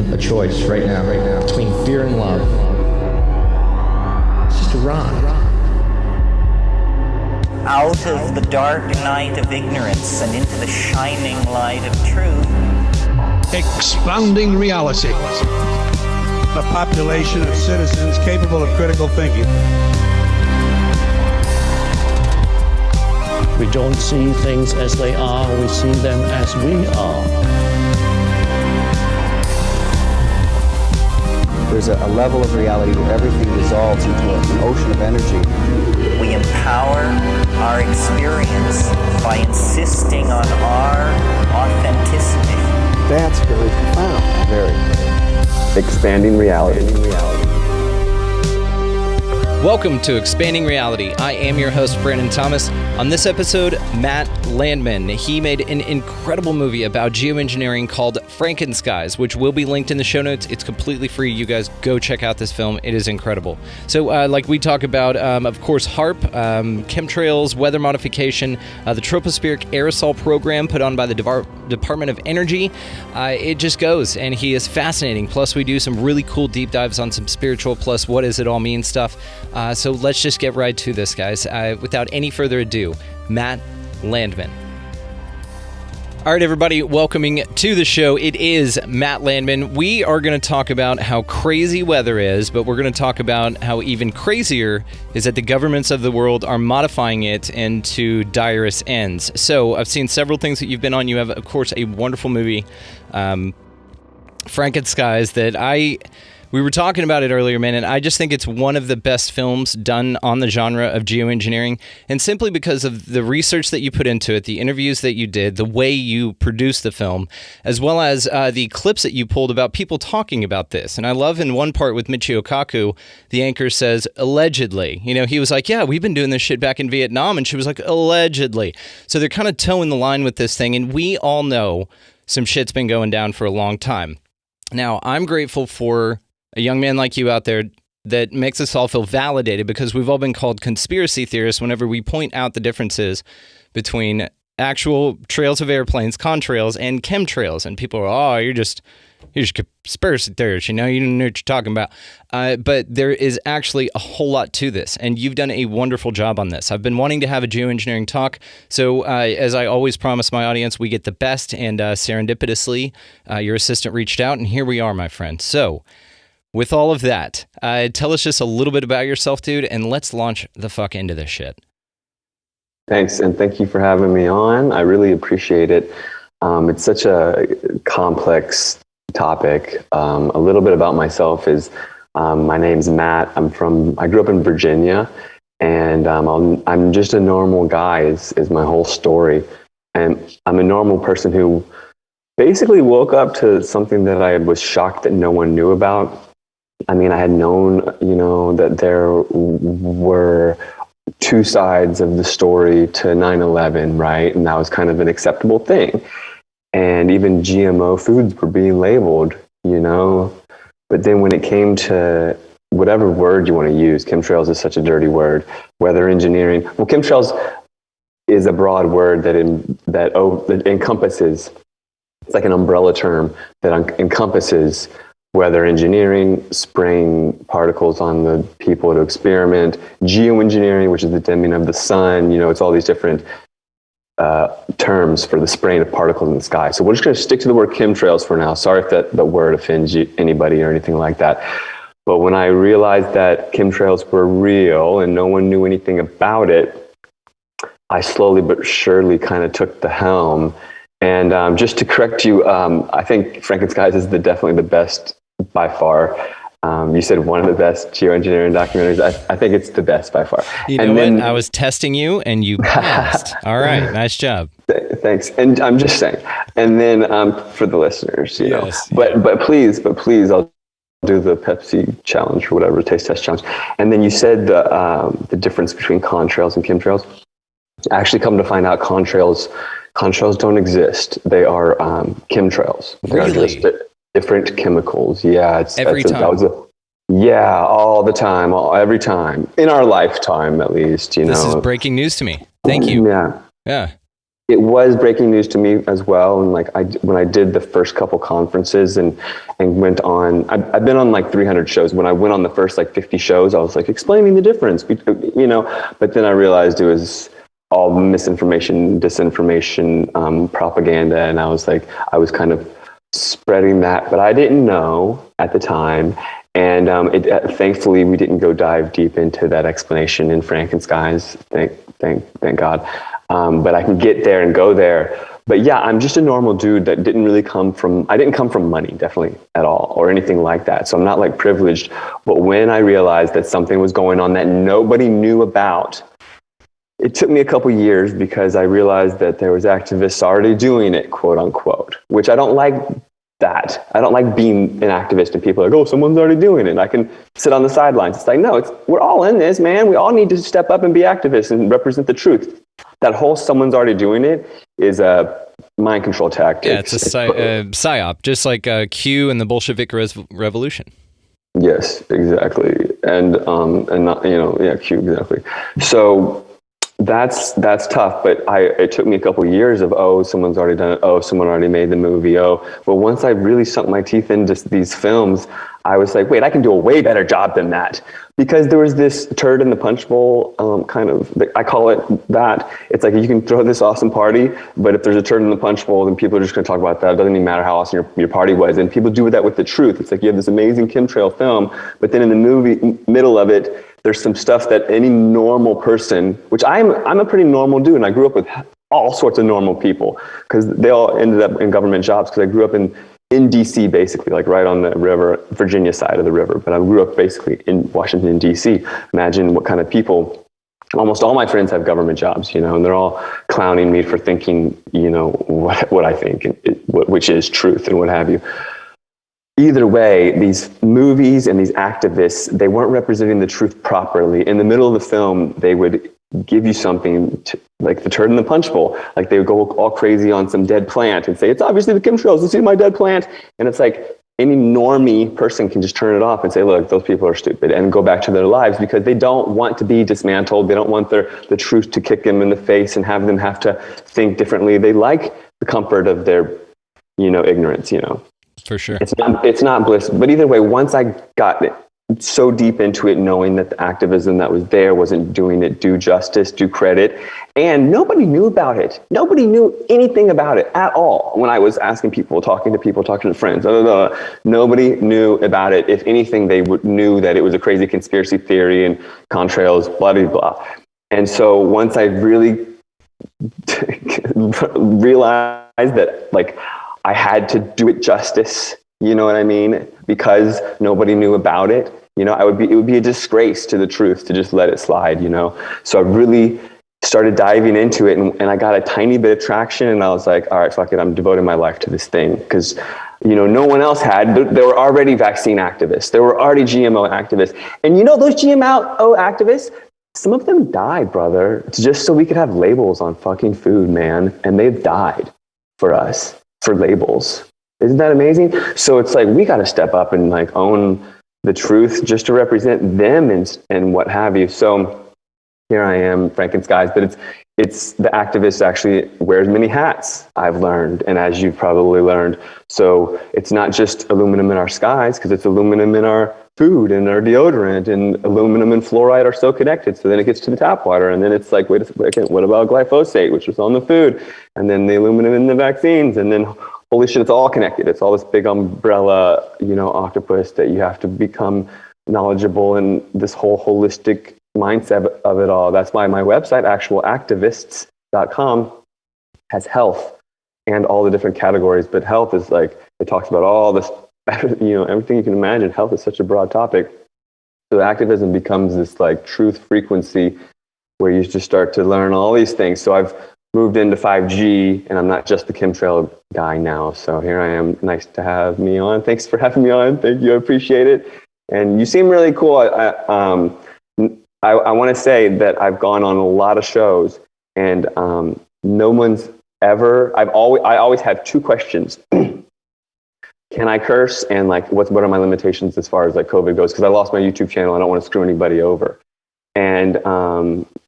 a choice right now, between fear and love. It's just a ride. Out of the dark night of ignorance and into the shining light of truth. Expounding reality. A population of citizens capable of critical thinking. We don't see things as they are, we see them as we are. There's a level of reality where everything dissolves into an ocean of energy. We empower our experience by insisting on our authenticity. That's very profound. Very. Expanding reality. Welcome to Expanding Reality. I am your host, Brandon Thomas. On this episode, Matt Landman. He made an incredible movie about geoengineering called FrankenSkies, which will be linked in the show notes. It's completely free. You guys go check out this film. It is incredible. So, like we talk about, of course, HARP, chemtrails, weather modification, the tropospheric aerosol program put on by the Department of Energy. It just goes, and he is fascinating. Plus, we do some really cool deep dives on some spiritual, plus what does it all mean stuff. So let's just get right to this, guys. Without any further ado, Matt Landman. All right, everybody, welcoming to the show. It is Matt Landman. We are going to talk about how crazy weather is, but we're going to talk about how even crazier is that the governments of the world are modifying it into direst ends. So I've seen several things that you've been on. You have, of course, a wonderful movie, FrankenSkies, that we were talking about it earlier, man, and I just think it's one of the best films done on the genre of geoengineering, and simply because of the research that you put into it, the interviews that you did, the way you produced the film, as well as the clips that you pulled about people talking about this. And I love in one part with Michio Kaku, the anchor says, allegedly. You know, he was like, yeah, we've been doing this shit back in Vietnam, and she was like, allegedly. So they're kind of toeing the line with this thing, and we all know some shit's been going down for a long time. Now, I'm grateful for a young man like you out there that makes us all feel validated, because we've all been called conspiracy theorists whenever we point out the differences between actual trails of airplanes, contrails, and chemtrails. And people are, oh, you're just conspiracy theorists, you know, you don't know what you're talking about. But there is actually a whole lot to this, and you've done a wonderful job on this. I've been wanting to have a geoengineering talk, so as I always promise my audience, we get the best, and serendipitously, your assistant reached out, and here we are, my friend. So, with all of that, tell us just a little bit about yourself, dude, and let's launch the fuck into this shit. Thanks, and thank you for having me on. I really appreciate it. It's such a complex topic. A little bit about myself is, my name's Matt. I grew up in Virginia, and I'm just a normal guy is my whole story. And I'm a normal person who basically woke up to something that I was shocked that no one knew about. I mean, I had known, that there were two sides of the story to 9/11, right? And that was kind of an acceptable thing. And even GMO foods were being labeled, But then when it came to whatever word you want to use, chemtrails is such a dirty word, weather engineering. Well, chemtrails is a broad word that encompasses, it's like an umbrella term that encompasses weather engineering, spraying particles on the people to experiment, geoengineering, which is the dimming of the sun. It's all these different terms for the spraying of particles in the sky. So we're just going to stick to the word chemtrails for now. Sorry if the word offends anybody or anything like that. But when I realized that chemtrails were real and no one knew anything about it, I slowly but surely kind of took the helm. And just to correct you, I think FrankenSkies is definitely the best by far. You said one of the best geoengineering documentaries. I think it's the best by far. You know what? I was testing you, and you passed. All right, nice job. Thanks. And I'm just saying. And then for the listeners, yes. But please, I'll do the Pepsi challenge or whatever, taste test challenge. And then you said the difference between contrails and chemtrails. Actually, come to find out, contrails don't exist. They are chemtrails. Really? They are just different chemicals. Yeah. Every time. Yeah, all the time, every time. In our lifetime, at least, This is breaking news to me. Thank you. Yeah. it was breaking news to me as well. And like when I did the first couple conferences and went on, I've been on like 300 shows. When I went on the first like 50 shows, I was like explaining the difference, you know, but then I realized it was all misinformation, disinformation, propaganda. And I was kind of spreading that, but I didn't know at the time. And thankfully, we didn't go dive deep into that explanation in FrankenSkies. Thank God. But I can get there and go there. But yeah, I'm just a normal dude that didn't come from money, definitely at all, or anything like that. So I'm not like privileged. But when I realized that something was going on that nobody knew about, it took me a couple years because I realized that there was activists already doing it, quote unquote, which I don't like. That I don't like being an activist and people are like, oh, someone's already doing it. I can sit on the sidelines. It's like, no, we're all in this, man. We all need to step up and be activists and represent the truth. That whole someone's already doing it is a mind control tactic. Yeah, it's a psyop, just like Q and the Bolshevik Revolution. Yes, exactly, and not, you know, yeah, Q, exactly. So that's tough, but it took me a couple of years of, oh, someone's already done it. Oh, someone already made the movie. Oh, but once I really sunk my teeth into these films, I was like, wait, I can do a way better job than that. Because there was this turd in the punch bowl kind of, I call it that. It's like you can throw this awesome party, but if there's a turd in the punch bowl, then people are just going to talk about that. It doesn't even matter how awesome your party was. And people do that with the truth. It's like you have this amazing chemtrail film, but then in the movie, middle of it, there's some stuff that any normal person, which I'm a pretty normal dude, and I grew up with all sorts of normal people because they all ended up in government jobs because I grew up in DC, basically, like right on the river, Virginia side of the river. But I grew up basically in Washington, DC. Imagine what kind of people. Almost all my friends have government jobs, you know, and they're all clowning me for thinking, you know, what I think, which is truth and what have you. Either way, these movies and these activists, they weren't representing the truth properly. In the middle of the film, they would give you something like the turd in the punch bowl. Like they would go all crazy on some dead plant and say, it's obviously the chemtrails, let's see my dead plant. And it's like any normie person can just turn it off and say, look, those people are stupid, and go back to their lives because they don't want to be dismantled. They don't want the truth to kick them in the face and have them have to think differently. They like the comfort of their, you know, ignorance, you know. For sure. It's not bliss. But either way, once I got so deep into it, knowing that the activism that was there wasn't doing it due justice, due credit, and nobody knew about it. Nobody knew anything about it at all. When I was asking people, talking to friends, nobody knew about it. If anything, they knew that it was a crazy conspiracy theory and contrails, blah, blah, blah. And so once I really realized that, like, I had to do it justice, you know what I mean? Because nobody knew about it. You know, it would be a disgrace to the truth to just let it slide, you know? So I really started diving into it and I got a tiny bit of traction and I was like, all right, fuck it, I'm devoting my life to this thing. Because, you know, no one else had. There were already vaccine activists. There were already GMO activists. And you know, those GMO activists, some of them died, brother. It's just so we could have labels on fucking food, man. And they've died for us. For labels. Isn't that amazing? So it's like, we got to step up and like own the truth just to represent them and what have you. So here I am, FrankenSkies, but it's the activist actually wears many hats, I've learned, and as you've probably learned. So it's not just aluminum in our skies, because it's aluminum in our food and our deodorant, and aluminum and fluoride are so connected. So then it gets to the tap water, and then it's like, wait a second, what about glyphosate, which was on the food, and then the aluminum in the vaccines, and then holy shit, it's all connected. It's all this big umbrella, you know, octopus that you have to become knowledgeable in this whole holistic mindset of it all. That's why my website, actualactivists.com, has health and all the different categories. But health is like, it talks about all this, you know, everything you can imagine. Health is such a broad topic. So the activism becomes this like truth frequency where you just start to learn all these things. So I've moved into 5G and I'm not just the chemtrail guy now. So here I am. Nice to have me on. Thanks for having me on. Thank you. I appreciate it. And you seem really cool. I want to say that I've gone on a lot of shows and no one's ever, I always have two questions. Can I curse? And like, what are my limitations as far as like COVID goes? Because I lost my YouTube channel. I don't want to screw anybody over. And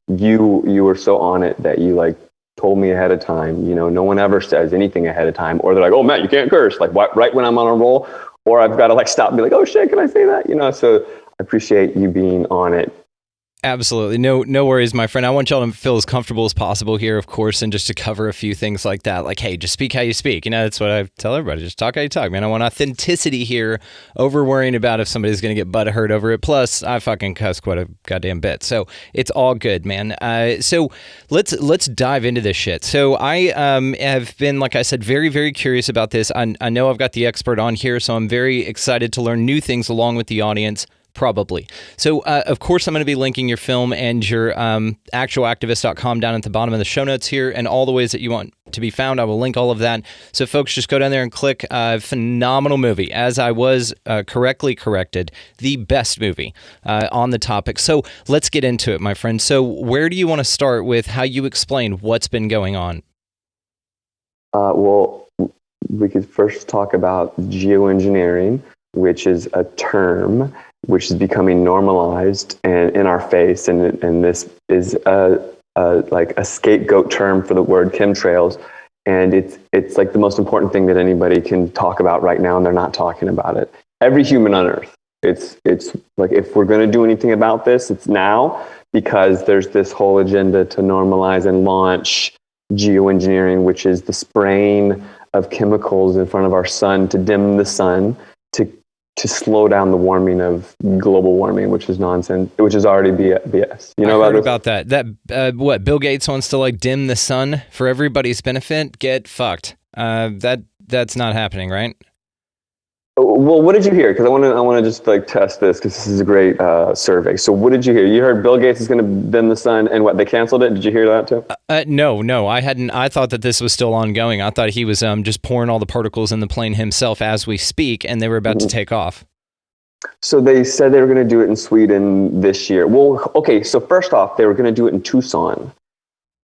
you were so on it that you like told me ahead of time. You know, no one ever says anything ahead of time, or they're like, "Oh, Matt, you can't curse," like right when I'm on a roll, or I've got to like stop and be like, "Oh shit, can I say that?" You know, so I appreciate you being on it. Absolutely. No worries, my friend. I want y'all to feel as comfortable as possible here, of course, and just to cover a few things like that. Like, hey, just speak how you speak. You know, that's what I tell everybody. Just talk how you talk, man. I want authenticity here over worrying about if somebody's going to get butthurt over it. Plus, I fucking cuss quite a goddamn bit. So it's all good, man. So let's dive into this shit. So I have been, like I said, very, very curious about this. I know I've got the expert on here, so I'm very excited to learn new things along with the audience. Probably. So, of course, I'm going to be linking your film and your actualactivist.com down at the bottom of the show notes here, and all the ways that you want to be found. I will link all of that. So, folks, just go down there and click. Phenomenal movie. As I was correctly corrected, the best movie on the topic. So, let's get into it, my friend. So, where do you want to start with how you explain what's been going on? Well, we could first talk about geoengineering, which is a term which is becoming normalized and in our face, and this is like a scapegoat term for the word chemtrails, and it's like the most important thing that anybody can talk about right now, and they're not talking about it. Every human on Earth, it's like, if we're going to do anything about this, it's now, because there's this whole agenda to normalize and launch geoengineering, which is the spraying of chemicals in front of our sun to dim the sun, to slow down the warming of global warming, which is nonsense, which is already BS. You know, I heard about that. What, Bill Gates wants to like dim the sun for everybody's benefit? Get fucked. That's not happening, right? Well, what did you hear? Because I want to just like test this, because this is a great survey. So what did you hear? You heard Bill Gates is going to dim the sun, and what, they canceled it? Did you hear that too? No, I hadn't. I thought that this was still ongoing. I thought he was just pouring all the particles in the plane himself as we speak, and they were about to take off. So they said they were going to do it in Sweden this year. Well, okay, so first off, they were going to do it in Tucson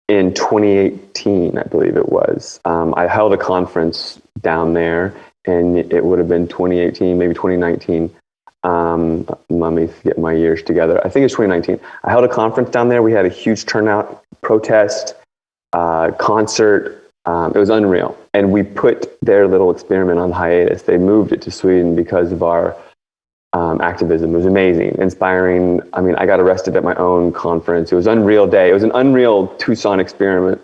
in 2018, I believe it was. I held a conference down there, and it would have been 2018, maybe 2019. Let me get my years together. I think it's 2019. I held a conference down there. We had a huge turnout, protest, concert. It was unreal. And we put their little experiment on hiatus. They moved it to Sweden because of our activism. It was amazing, inspiring. I mean, I got arrested at my own conference. It was an unreal day. It was an unreal Tucson experiment.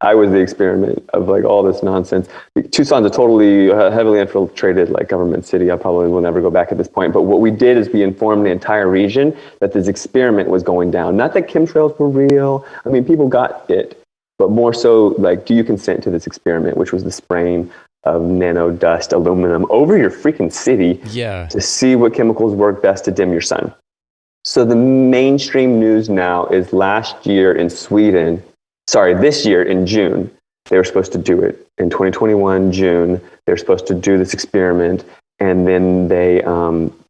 I was the experiment of like all this nonsense. Tucson's a totally heavily infiltrated like government city. I probably will never go back at this point. But what we did is we informed the entire region that this experiment was going down. Not that chemtrails were real. I mean, people got it, but more so like, do you consent to this experiment, which was the spraying of nano dust aluminum over your freaking city to see what chemicals work best to dim your sun. So the mainstream news now is this year in June, they were supposed to do it. In 2021, June, they were supposed to do this experiment, and then they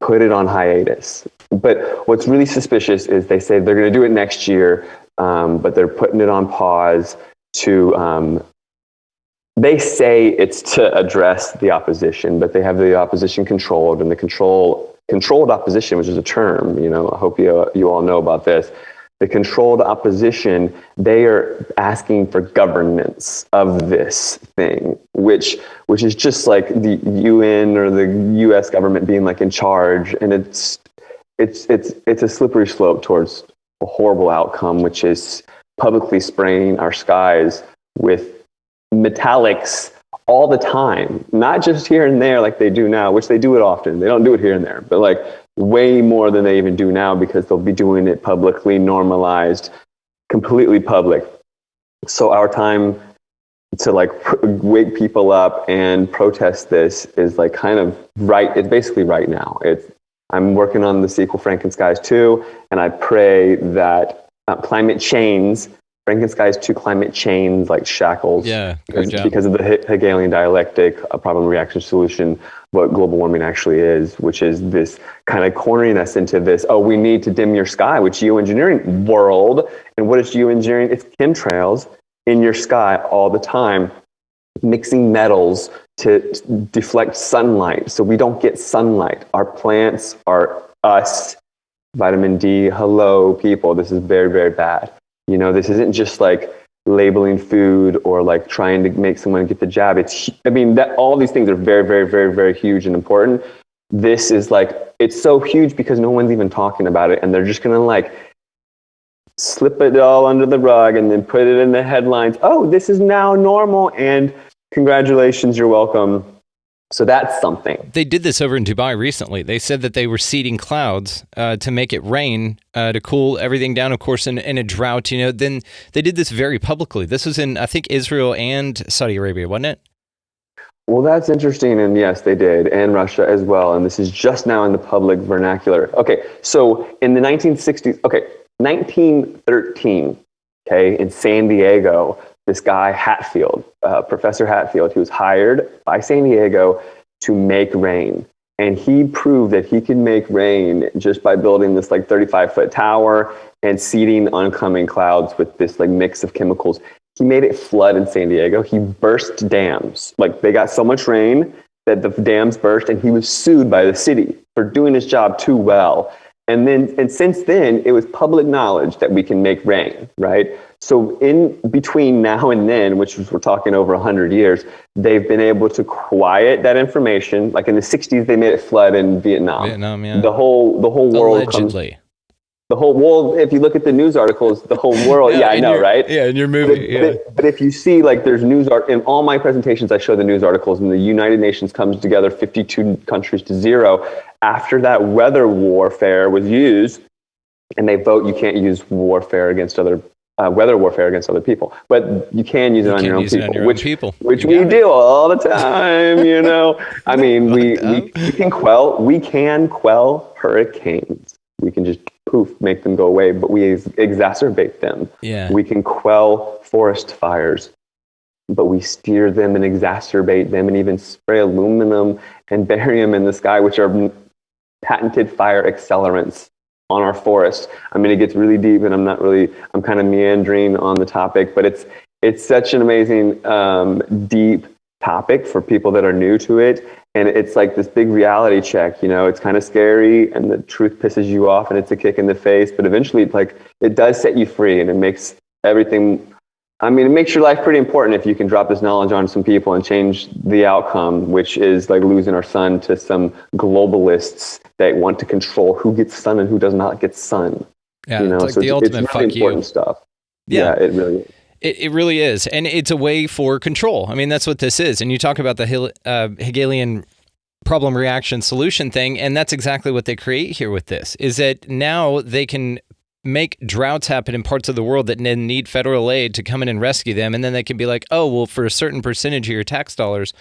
put it on hiatus. But what's really suspicious is they say they're going to do it next year, but they're putting it on pause to... They say it's to address the opposition, but they have the opposition controlled, and the controlled opposition, which is a term, you know, I hope you all know about this. The controlled opposition, they are asking for governance of this thing, which is just like the UN or the US government being like in charge, and it's a slippery slope towards a horrible outcome, which is publicly spraying our skies with metallics all the time, not just here and there like they do now, which they do it often. They don't do it here and there, but like way more than they even do now, because they'll be doing it publicly, normalized, completely public. So our time to like wake people up and protest this is like kind of right. It's basically right now. I'm working on the sequel FrankenSkies 2, and I pray that climate change, FrankenSkies 2 climate chains like shackles. Yeah, great job. Because of the Hegelian dialectic, a problem reaction solution, what global warming actually is, which is this kind of cornering us into this, oh, we need to dim your sky with geoengineering world. And what is geoengineering? It's chemtrails in your sky all the time, mixing metals to deflect sunlight. So we don't get sunlight. Our plants are us, vitamin D, hello people, this is very, very bad. This isn't just like labeling food or like trying to make someone get the jab. That all these things are very, very, very, very huge and important. This is like, it's so huge because no one's even talking about it, and they're just gonna like slip it all under the rug and then put it in the headlines. Oh, this is now normal, and congratulations, you're welcome. So that's something. They did this over in Dubai recently. They said that they were seeding clouds to make it rain, to cool everything down, of course, in a drought. Then they did this very publicly. This was in, I think, Israel and Saudi Arabia, wasn't it? Well, that's interesting. And yes, they did. And Russia as well. And this is just now in the public vernacular. Okay, so in the 1960s, 1913, in San Diego, this guy Hatfield, Professor Hatfield, he was hired by San Diego to make rain. And he proved that he could make rain just by building this like 35-foot tower and seeding oncoming clouds with this like mix of chemicals. He made it flood in San Diego. He burst dams. Like they got so much rain that the dams burst, and he was sued by the city for doing his job too well. And since then, it was public knowledge that we can make rain, right? So in between now and then, which we're talking over 100 years, they've been able to quiet that information. Like in the 60s, they made it flood in Vietnam. Vietnam, yeah. The whole world allegedly. If you look at the news articles, the whole world, yeah, I know, right? Yeah, in your movie, But if you see, like, there's in all my presentations, I show the news articles, and the United Nations comes together 52 countries to 0 after that weather warfare was used, and they vote you can't use weather warfare against other people, but you can use it on your own people, which we do all the time. I mean, we can quell hurricanes. We can just make them go away, but we exacerbate them. Yeah. We can quell forest fires, but we steer them and exacerbate them, and even spray aluminum and barium in the sky, which are patented fire accelerants on our forests. I mean, it gets really deep, and I'm kind of meandering on the topic, but it's such an amazing, deep topic for people that are new to it. And it's like this big reality check, it's kind of scary, and the truth pisses you off, and it's a kick in the face, but eventually it does set you free, and it makes everything, it makes your life pretty important if you can drop this knowledge on some people and change the outcome, which is like losing our sun to some globalists that want to control who gets sun and who does not get sun. Yeah, it's like the ultimate it's really fuck important you stuff. Yeah, it really is. It really is. And it's a way for control. I mean, that's what this is. And you talk about the Hegelian problem reaction solution thing, and that's exactly what they create here with this, is that now they can make droughts happen in parts of the world that need federal aid to come in and rescue them, and then they can be like, oh, well, for a certain percentage of your tax dollars,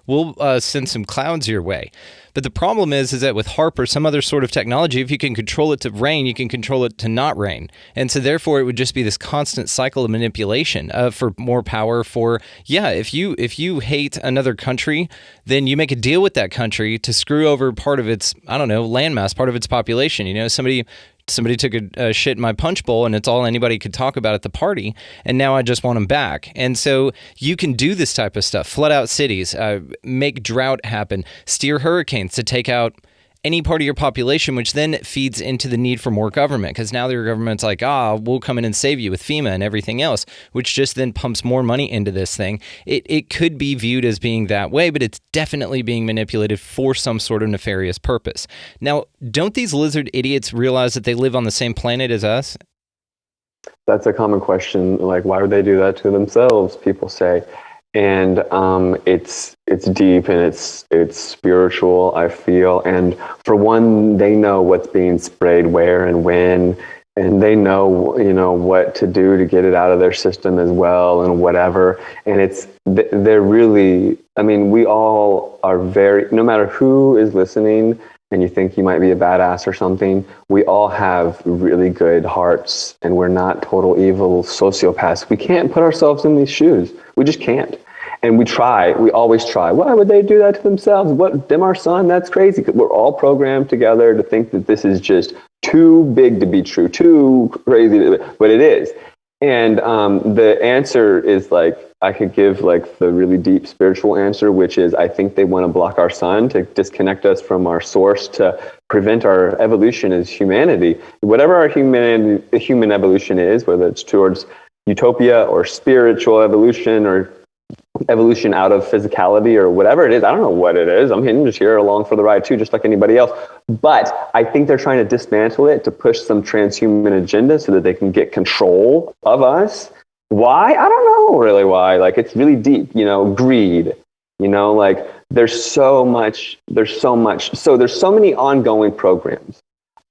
we'll send some clouds your way. But the problem is that with HAARP or some other sort of technology, if you can control it to rain, you can control it to not rain. And so therefore, it would just be this constant cycle of manipulation for more power if you hate another country, then you make a deal with that country to screw over part of its, landmass, part of its population. Somebody took a shit in my punch bowl, and it's all anybody could talk about at the party, and now I just want them back. And so you can do this type of stuff, flood out cities, make drought happen, steer hurricanes to take out any part of your population, which then feeds into the need for more government, because now your government's like, we'll come in and save you with FEMA and everything else, which just then pumps more money into this thing. It could be viewed as being that way, but it's definitely being manipulated for some sort of nefarious purpose. Now, don't these lizard idiots realize that they live on the same planet as us? That's a common question. Like, why would they do that to themselves? People say. And it's deep, and it's spiritual, I feel. And for one, they know what's being sprayed where and when, and they know what to do to get it out of their system as well, and whatever. And they're really, we all are no matter who is listening, and you think you might be a badass or something, we all have really good hearts, and we're not total evil sociopaths. We can't put ourselves in these shoes. We just can't. And we always try. Why would they do that to themselves? Dim our sun? That's crazy. We're all programmed together to think that this is just too big to be true, too crazy, but it is. And the answer is like, I could give like the really deep spiritual answer, which is I think they want to block our sun to disconnect us from our source to prevent our evolution as humanity. Whatever our human evolution is, whether it's towards utopia or spiritual evolution or evolution out of physicality or whatever it is. I don't know what it is. I'm just here along for the ride too, just like anybody else. But I think they're trying to dismantle it to push some transhuman agenda so that they can get control of us. Why? I don't know really why. Like, it's really deep, greed, like there's so many ongoing programs.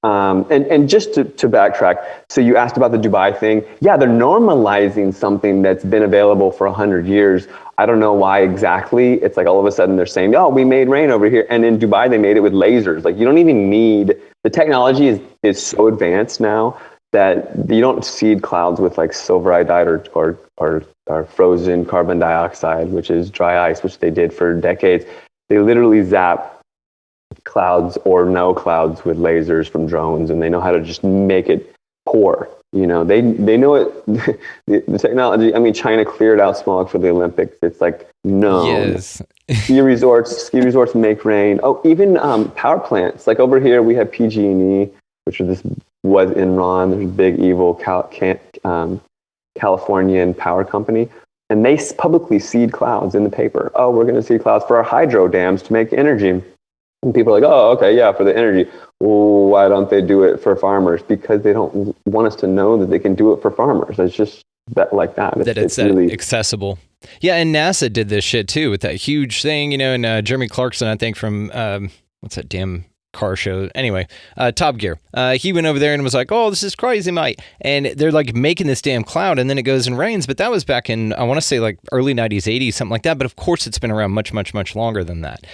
And just to backtrack, so you asked about the Dubai thing. Yeah, they're normalizing something that's been available for 100 years. I don't know why exactly. It's like all of a sudden they're saying, oh, we made rain over here. And in Dubai, they made it with lasers. Like, you don't even need, the technology is so advanced now that you don't seed clouds with like silver iodide or frozen carbon dioxide, which is dry ice, which they did for decades. They literally zap clouds or no clouds with lasers from drones, and they know how to just make it pour. They know it. The technology. I mean, China cleared out smog for the Olympics. It's like known. Yes. Ski resorts make rain. Oh, even power plants. Like over here, we have PG&E, which was Enron. There's a big evil Californian power company, and they publicly seed clouds in the paper. Oh, we're going to seed clouds for our hydro dams to make energy. And people are like, oh, okay, yeah, for the energy. Well, why don't they do it for farmers? Because they don't want us to know that they can do it for farmers. It's just that like that. It's really accessible. Yeah, and NASA did this shit too with that huge thing, and Jeremy Clarkson, I think from, what's that damn car show? Anyway, Top Gear. He went over there and was like, oh, this is crazy, mate. And they're like making this damn cloud, and then it goes and rains. But that was back in, I want to say like early 90s, 80s, something like that. But of course, it's been around much, much, much longer than that.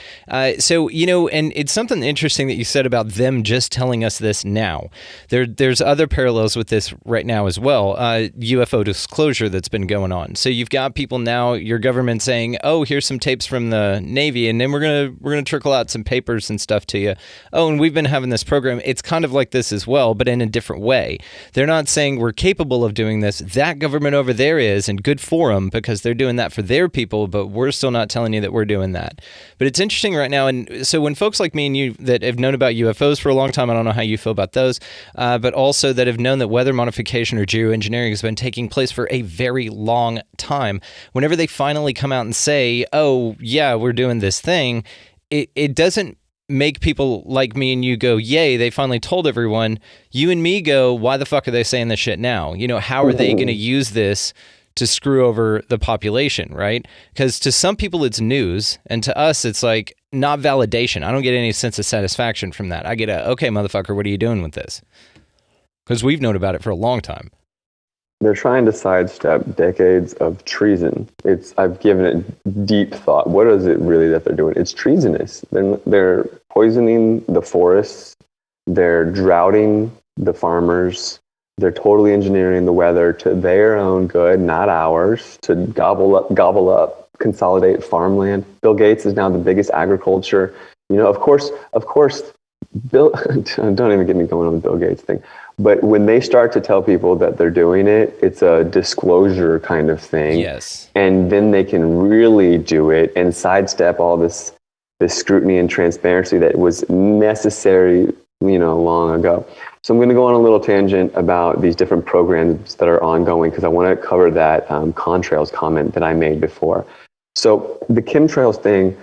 So, and it's something interesting that you said about them just telling us this now. There's other parallels with this right now as well. UFO disclosure that's been going on. So you've got people now, your government saying, oh, here's some tapes from the Navy, and then we're gonna trickle out some papers and stuff to you. Oh, and we've been having this program. It's kind of like this as well, but in a different way. They're not saying we're capable of doing this. That government over there is, and good for them because they're doing that for their people, but we're still not telling you that we're doing that. But it's interesting right now. And so when folks like me and you that have known about UFOs for a long time, I don't know how you feel about those, but also that have known that weather modification or geoengineering has been taking place for a very long time. Whenever they finally come out and say, oh, yeah, we're doing this thing, it doesn't make people like me and you go, yay, they finally told everyone. You and me go, why the fuck are they saying this shit now? How are they going to use this to screw over the population, right? Because to some people it's news, and to us it's like not validation. I don't get any sense of satisfaction from that. I get okay, motherfucker, what are you doing with this? Because we've known about it for a long time. They're trying to sidestep decades of treason. I've given it deep thought. What is it really that they're doing? It's treasonous. They're poisoning the forests. They're droughting the farmers. They're totally engineering the weather to their own good, not ours, to gobble up, consolidate farmland. Bill Gates is now the biggest agriculture. Of course, Bill, don't even get me going on the Bill Gates thing. But when they start to tell people that they're doing it, it's a disclosure kind of thing. Yes. And then they can really do it and sidestep all this scrutiny and transparency that was necessary, long ago. So I'm going to go on a little tangent about these different programs that are ongoing because I want to cover that contrails comment that I made before. So the chemtrails thing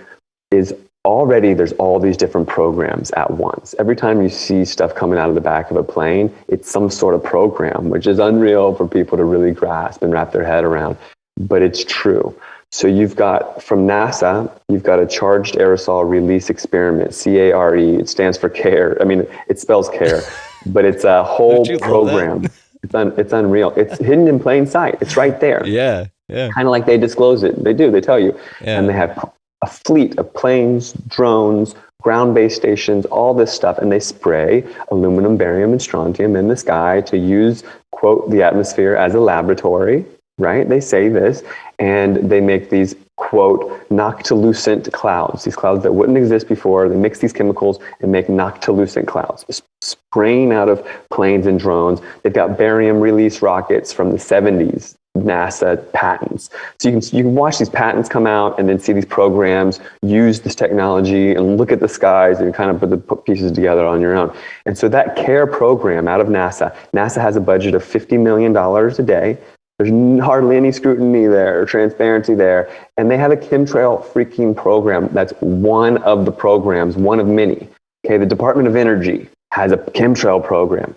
is already there's all these different programs at once. Every time you see stuff coming out of the back of a plane, it's some sort of program, which is unreal for people to really grasp and wrap their head around. But it's true. So you've got, from NASA, you've got a Charged Aerosol Release Experiment, CARE. It stands for CARE. I mean, it spells CARE, but it's a whole program. It's unreal. It's hidden in plain sight. It's right there. Yeah. Kind of like they disclose it. They do. They tell you. Yeah. And they have a fleet of planes, drones, ground-based stations, all this stuff, and they spray aluminum, barium, and strontium in the sky to use, quote, the atmosphere as a laboratory, right? They say this, and they make these quote, noctilucent clouds, these clouds that wouldn't exist before. They mix these chemicals and make noctilucent clouds, spraying out of planes and drones. They've got barium release rockets from the 70s, NASA patents. So you can watch these patents come out and then see these programs use this technology and look at the skies and kind of put the pieces together on your own. And so that CARE program out of NASA has a budget of $50 million a day. There's hardly any scrutiny there or transparency there. And they have a chemtrail freaking program. That's one of the programs, one of many. Okay, the Department of Energy has a chemtrail program.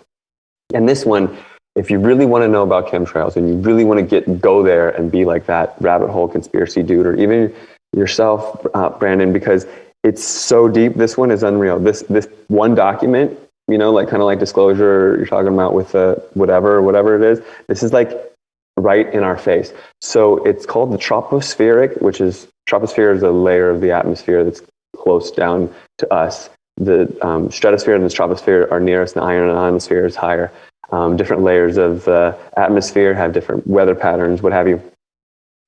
And this one, if you really want to know about chemtrails and you really want to go there and be like that rabbit hole conspiracy dude, or even yourself, Brandon, because it's so deep. This one is unreal. This one document, like kind of like disclosure you're talking about with whatever it is. This is like right in our face. So it's called the tropospheric, troposphere is a layer of the atmosphere that's close down to us. The stratosphere and the troposphere are near us, and the ionosphere is higher. Different layers of the atmosphere have different weather patterns, what have you.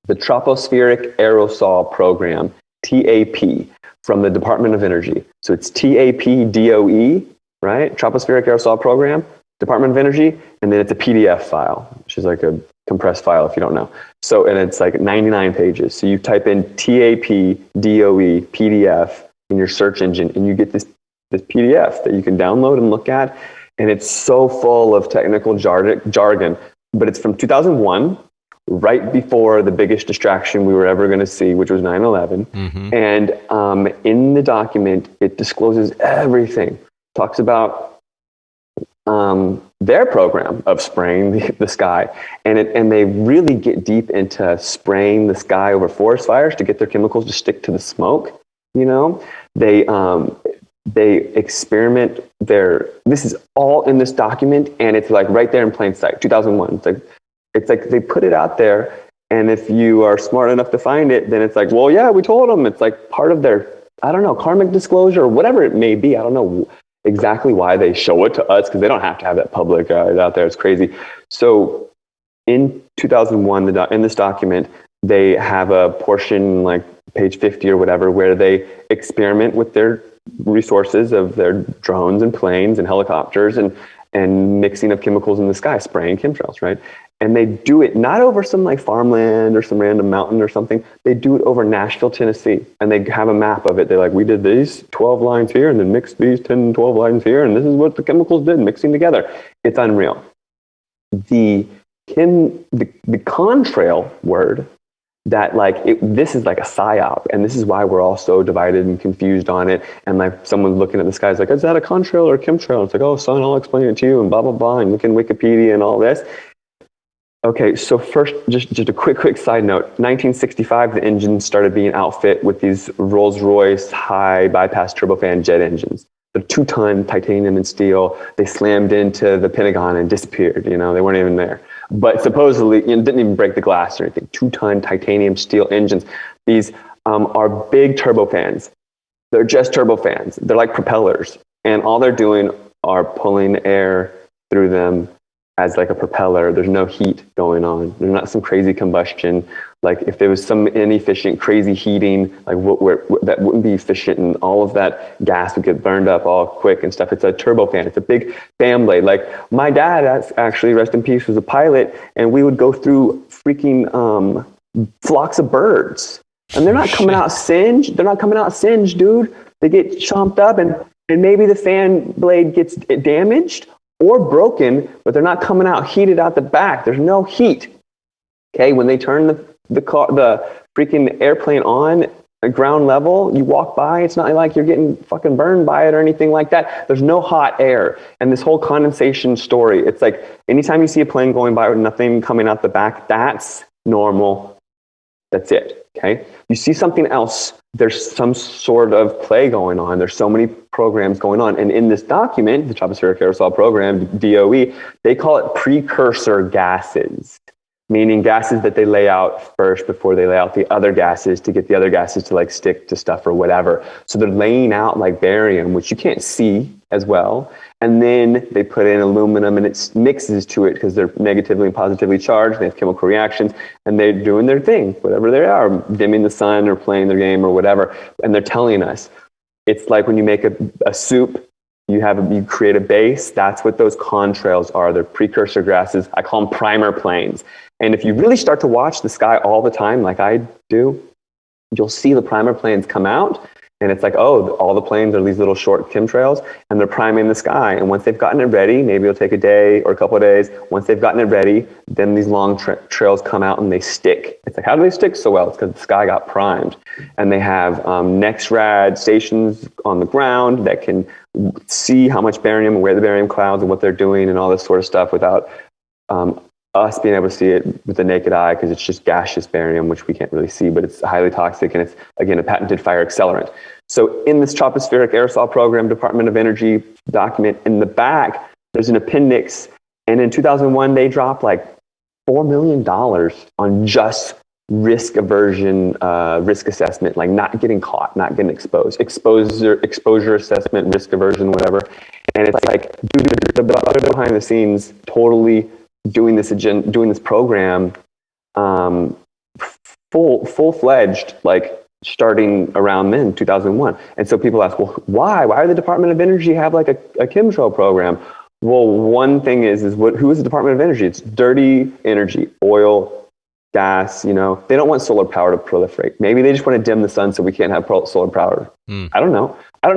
The Tropospheric Aerosol Program, TAP, from the Department of Energy. So it's TAP-DOE, right? Tropospheric Aerosol Program, Department of Energy, and then it's a PDF file, which is like a compressed file if you don't know. So, and it's like 99 pages. So you type in TAP-DOE PDF in your search engine, and you get this PDF that you can download and look at. And it's so full of technical jargon, but it's from 2001, right before the biggest distraction we were ever going to see, which was 9/11. Mm-hmm. And in the document, it discloses everything. Talks about their program of spraying the sky, and they really get deep into spraying the sky over forest fires to get their chemicals to stick to the smoke. They experiment this is all in this document, and it's like right there in plain sight, 2001. It's like they put it out there, and if you are smart enough to find it, then it's like, well, yeah, we told them. It's like part of their, I don't know, karmic disclosure or whatever it may be. I don't know exactly why they show it to us, because they don't have to have that public out there. It's crazy. So in 2001, in this document, they have a portion like page 50 or whatever, where they experiment with their resources of their drones and planes and helicopters and mixing of chemicals in the sky, spraying chemtrails, right? And they do it not over some like farmland or some random mountain or something. They do it over Nashville, Tennessee. And they have a map of it. They're like, we did these 12 lines here and then mixed these 10, 12 lines here. And this is what the chemicals did mixing together. It's unreal. The contrail word, that this is like a psyop, and this is why we're all so divided and confused on it. And like someone's looking at the sky, it's like, is that a contrail or a chemtrail? It's like, oh, son, I'll explain it to you, and blah, blah, blah, and look in Wikipedia and all this. Okay, so first, just a quick side note. 1965, the engines started being outfit with these Rolls-Royce high bypass turbofan jet engines. They're 2-ton titanium and steel. They slammed into the Pentagon and disappeared. They weren't even there. But supposedly, didn't even break the glass or anything. 2-ton titanium steel engines. These are big turbofans. They're just turbofans. They're like propellers. And all they're doing are pulling air through them as like a propeller. There's no heat going on. There's not some crazy combustion. Like if there was some inefficient, crazy heating, like that wouldn't be efficient, and all of that gas would get burned up all quick and stuff. It's a turbofan. It's a big fan blade. Like my dad, actually, rest in peace, was a pilot, and we would go through freaking flocks of birds, and they're not coming out singed. They're not coming out singed, dude. They get chomped up, and maybe the fan blade gets damaged or broken, but they're not coming out heated out the back. There's no heat. Okay, when they turn the freaking airplane on at ground level, you walk by, it's not like you're getting fucking burned by it or anything like that. There's no hot air. And this whole condensation story, it's like anytime you see a plane going by with nothing coming out the back, that's normal. That's it. Okay, you see something else, there's some sort of play going on. There's so many programs going on. And in this document, the Tropospheric Aerosol Program, DOE, they call it precursor gases, meaning gases that they lay out first before they lay out the other gases to get the other gases to like stick to stuff or whatever. So they're laying out like barium, which you can't see as well. and then they put in aluminum and it mixes to it because they're negatively and positively charged. They have chemical reactions and they're doing their thing, whatever they are, dimming the sun or playing their game or whatever. And they're telling us, it's like when you make a soup, you create a base. That's what those contrails are. They're precursor gases. I call them primer planes. And if you really start to watch the sky all the time, like I do, you'll see the primer planes come out. And it's like, oh, all the planes are these little short chemtrails, and they're priming the sky. And once they've gotten it ready, maybe it'll take a day or a couple of days. Once they've gotten it ready, then these long trails come out and they stick. It's like, how do they stick so well? It's because the sky got primed. And they have next rad stations on the ground that can see how much barium and where the barium clouds and what they're doing and all this sort of stuff without us being able to see it with the naked eye, because it's just gaseous barium, which we can't really see, but it's highly toxic, and it's, again, a patented fire accelerant. So in this Stratospheric Aerosol Program, Department of Energy document, in the back, there's an appendix, and in 2001, they dropped like $4 million on just risk aversion, risk assessment, like not getting caught, not getting exposed, exposure assessment, risk aversion, whatever. And it's like, dude, the behind the scenes, totally doing this program, full-fledged, like starting around then, 2001. And so people ask, well, why does the Department of Energy have like a chemtrail program? Well, one thing is who is the Department of Energy? It's dirty energy, oil, gas, they don't want solar power to proliferate. Maybe they just want to dim the sun so we can't have solar power. I don't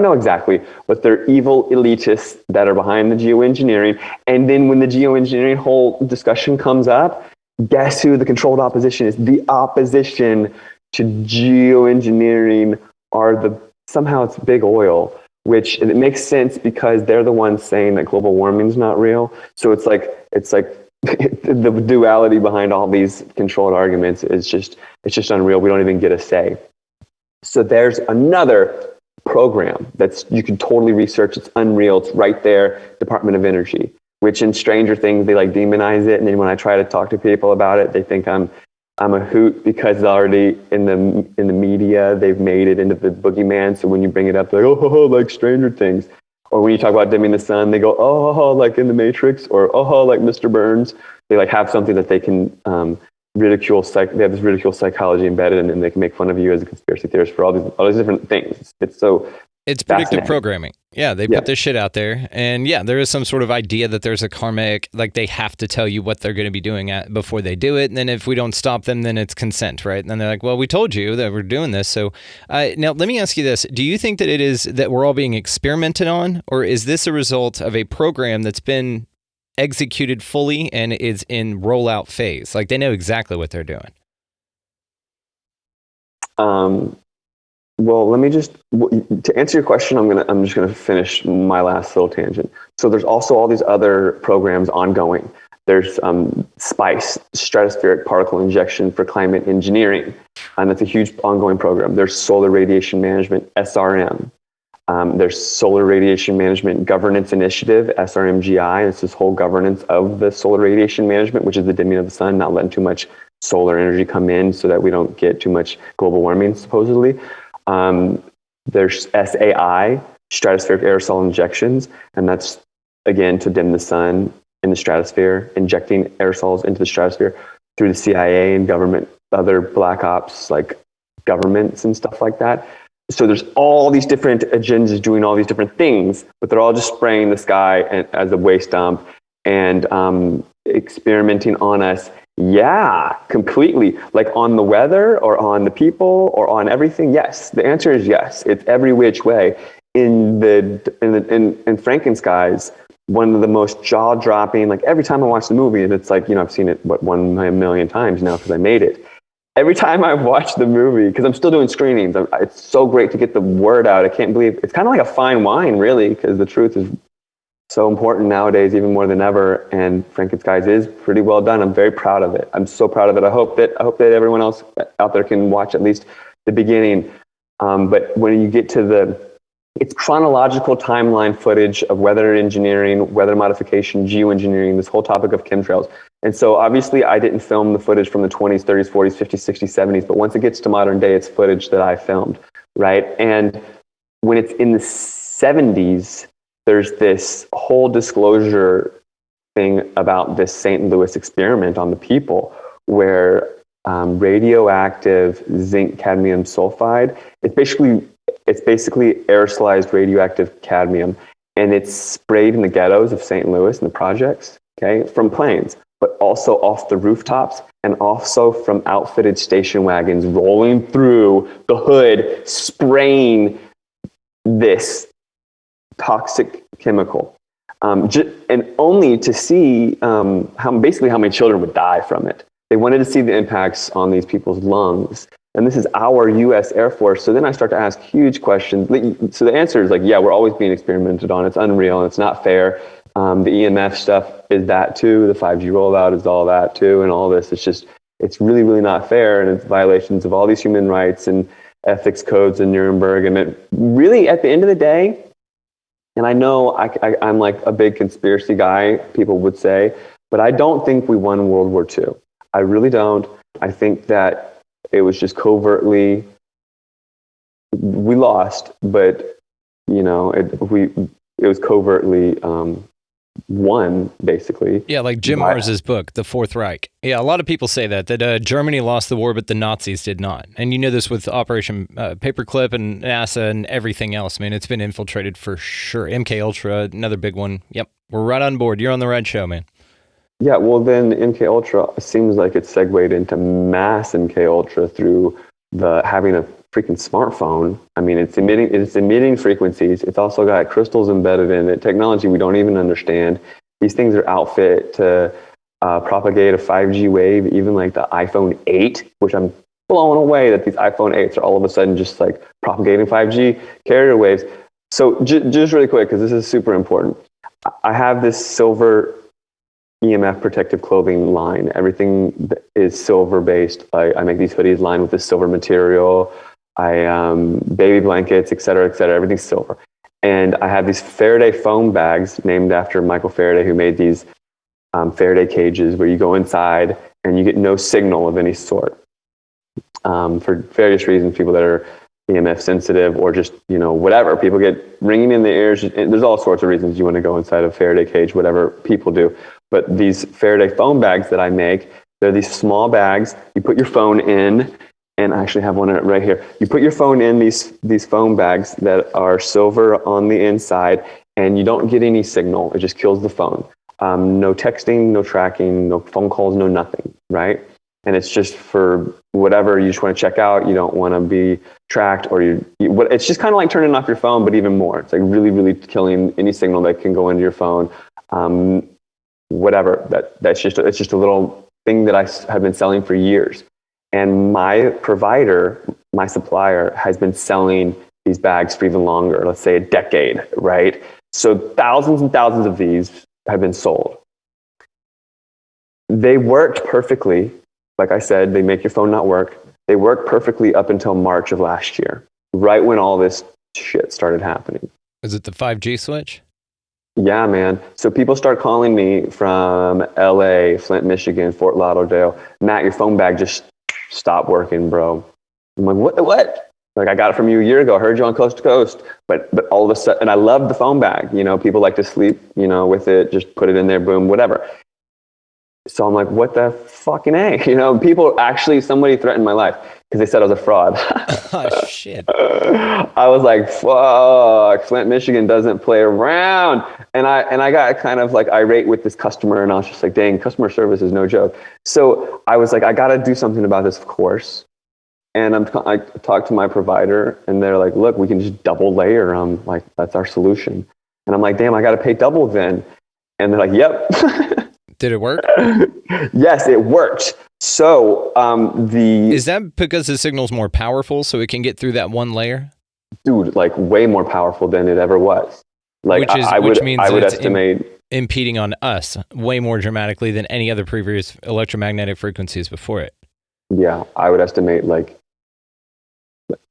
know exactly, but they're evil elitists that are behind the geoengineering. And then when the geoengineering whole discussion comes up, guess who the controlled opposition is? The opposition to geoengineering somehow it's big oil, which it makes sense because they're the ones saying that global warming is not real. So it's like the duality behind all these controlled arguments is just unreal. We don't even get a say. So there's another program you can totally research. It's unreal. It's right there, Department of Energy, which in Stranger Things, they like demonize it. And then when I try to talk to people about it, they think I'm a hoot because it's already in the media. They've made it into the boogeyman. So when you bring it up, they're like, oh, like Stranger Things. Or when you talk about dimming the sun, they go, oh, like in the Matrix, or oh, like Mr. Burns. They like have something that they can ridicule. They have this ridicule psychology embedded, and they can make fun of you as a conspiracy theorist for all these different things. It's predictive programming. Yeah, they put this shit out there, and there is some sort of idea that there's a karmic, like they have to tell you what they're going to be doing before they do it, and then if we don't stop them, then it's consent, right? And then they're like, well, we told you that we're doing this. So now let me ask you this. Do you think that it is that we're all being experimented on, or is this a result of a program that's been executed fully and is in rollout phase? Like they know exactly what they're doing. Well, let me to answer your question, I'm just gonna finish my last little tangent. So there's also all these other programs ongoing. There's SPICE, Stratospheric Particle Injection for Climate Engineering, and that's a huge ongoing program. There's Solar Radiation Management, SRM. There's Solar Radiation Management Governance Initiative, SRMGI. It's this whole governance of the solar radiation management, which is the dimming of the sun, not letting too much solar energy come in so that we don't get too much global warming, supposedly. There's SAI, Stratospheric Aerosol Injections, and that's, again, to dim the sun in the stratosphere, injecting aerosols into the stratosphere through the CIA and government, other black ops, like governments and stuff like that. So there's all these different agendas doing all these different things, but they're all just spraying the sky as a waste dump and experimenting on us. Yeah, completely. Like on the weather or on the people or on everything. Yes, the answer is yes. It's every which way. In FrankenSkies, one of the most jaw-dropping, like every time I watch the movie, and it's like, I've seen it 1 million times now because I made it. Every time I watch the movie, because I'm still doing screenings, it's so great to get the word out. I can't believe it's kind of like a fine wine, really, because the truth is so important nowadays, even more than ever. And FrankenSkies is pretty well done. I'm very proud of it. I'm so proud of it. I hope that everyone else out there can watch at least the beginning. But when you get to it's chronological timeline footage of weather engineering, weather modification, geoengineering, this whole topic of chemtrails. And so obviously I didn't film the footage from the 20s, 30s, 40s, 50s, 60s, 70s, but once it gets to modern day, it's footage that I filmed, right? And when it's in the 70s, there's this whole disclosure thing about this St. Louis experiment on the people where radioactive zinc cadmium sulfide, it's basically aerosolized radioactive cadmium, and it's sprayed in the ghettos of St. Louis and the projects, okay, from planes, but also off the rooftops and also from outfitted station wagons rolling through the hood, spraying this toxic chemical. And only to see how many children would die from it. They wanted to see the impacts on these people's lungs. And this is our U.S. Air Force. So then I start to ask huge questions. So the answer is like, yeah, we're always being experimented on. It's unreal and it's not fair. The EMF stuff is that too. The 5G rollout is all that too. And all this, it's really, really not fair. And it's violations of all these human rights and ethics codes in Nuremberg. And it really, at the end of the day, and I know I'm like a big conspiracy guy, people would say, but I don't think we won World War II. I really don't. I think that it was just covertly, we lost, but it was covertly won, basically. Yeah, like Jim Mars's book, The Fourth Reich. Yeah, a lot of people say that Germany lost the war, but the Nazis did not. And you know this with Operation Paperclip and NASA and everything else. I mean, it's been infiltrated for sure. MK Ultra, another big one. Yep, we're right on board. You're on the right show, man. Yeah, well, then MK Ultra seems like it's segued into mass MK Ultra through having a freaking smartphone. I mean, it's emitting frequencies. It's also got crystals embedded in it, technology we don't even understand. These things are outfit to propagate a 5G wave, even like the iPhone 8, which I'm blown away that these iPhone 8s are all of a sudden just like propagating 5G carrier waves. So just really quick, because this is super important. I have this silver EMF protective clothing line. Everything is silver based. I make these hoodies lined with this silver material. Baby blankets, et cetera, everything's silver. And I have these Faraday foam bags named after Michael Faraday, who made these Faraday cages where you go inside and you get no signal of any sort. For various reasons, people that are EMF sensitive or just, whatever, people get ringing in the ears. There's all sorts of reasons you want to go inside a Faraday cage, whatever people do. But these Faraday foam bags that I make, they're these small bags. You put your phone in, and I actually have one right here. You put your phone in these foam bags that are silver on the inside, and you don't get any signal. It just kills the phone. No texting, no tracking, no phone calls, no nothing, right? And it's just for whatever you just want to check out. You don't want to be tracked, or it's just kind of like turning off your phone, but even more. It's like really, really killing any signal that can go into your phone. Whatever. It's just a little thing that I have been selling for years. And my provider, my supplier, has been selling these bags for even longer, let's say a decade, right? So thousands and thousands of these have been sold. They worked perfectly. Like I said, they make your phone not work. They worked perfectly up until March of last year, right when all this shit started happening. Is it the 5G switch? Yeah, man. So people start calling me from LA, Flint, Michigan, Fort Lauderdale. Matt, your phone bag just stopped working, bro. I'm like, what? Like, I got it from you a year ago. I heard you on Coast to Coast. But all of a sudden, and I love the phone bag. People like to sleep, with it, just put it in there, boom, whatever. So I'm like, what the fucking A? Somebody threatened my life because they said I was a fraud. Oh, shit. I was like, fuck, Flint, Michigan doesn't play around. And I got kind of like irate with this customer, and I was just like, dang, customer service is no joke. So I was like, I got to do something about this, of course. And I talked to my provider, and they're like, look, we can just double layer. I'm like, that's our solution. And I'm like, damn, I got to pay double then. And they're like, yep. Did it work? Yes, it worked. So is that because the signal's more powerful, so it can get through that one layer? Dude, like way more powerful than it ever was. Like which means I would it's estimate impeding on us way more dramatically than any other previous electromagnetic frequencies before it. Yeah, I would estimate like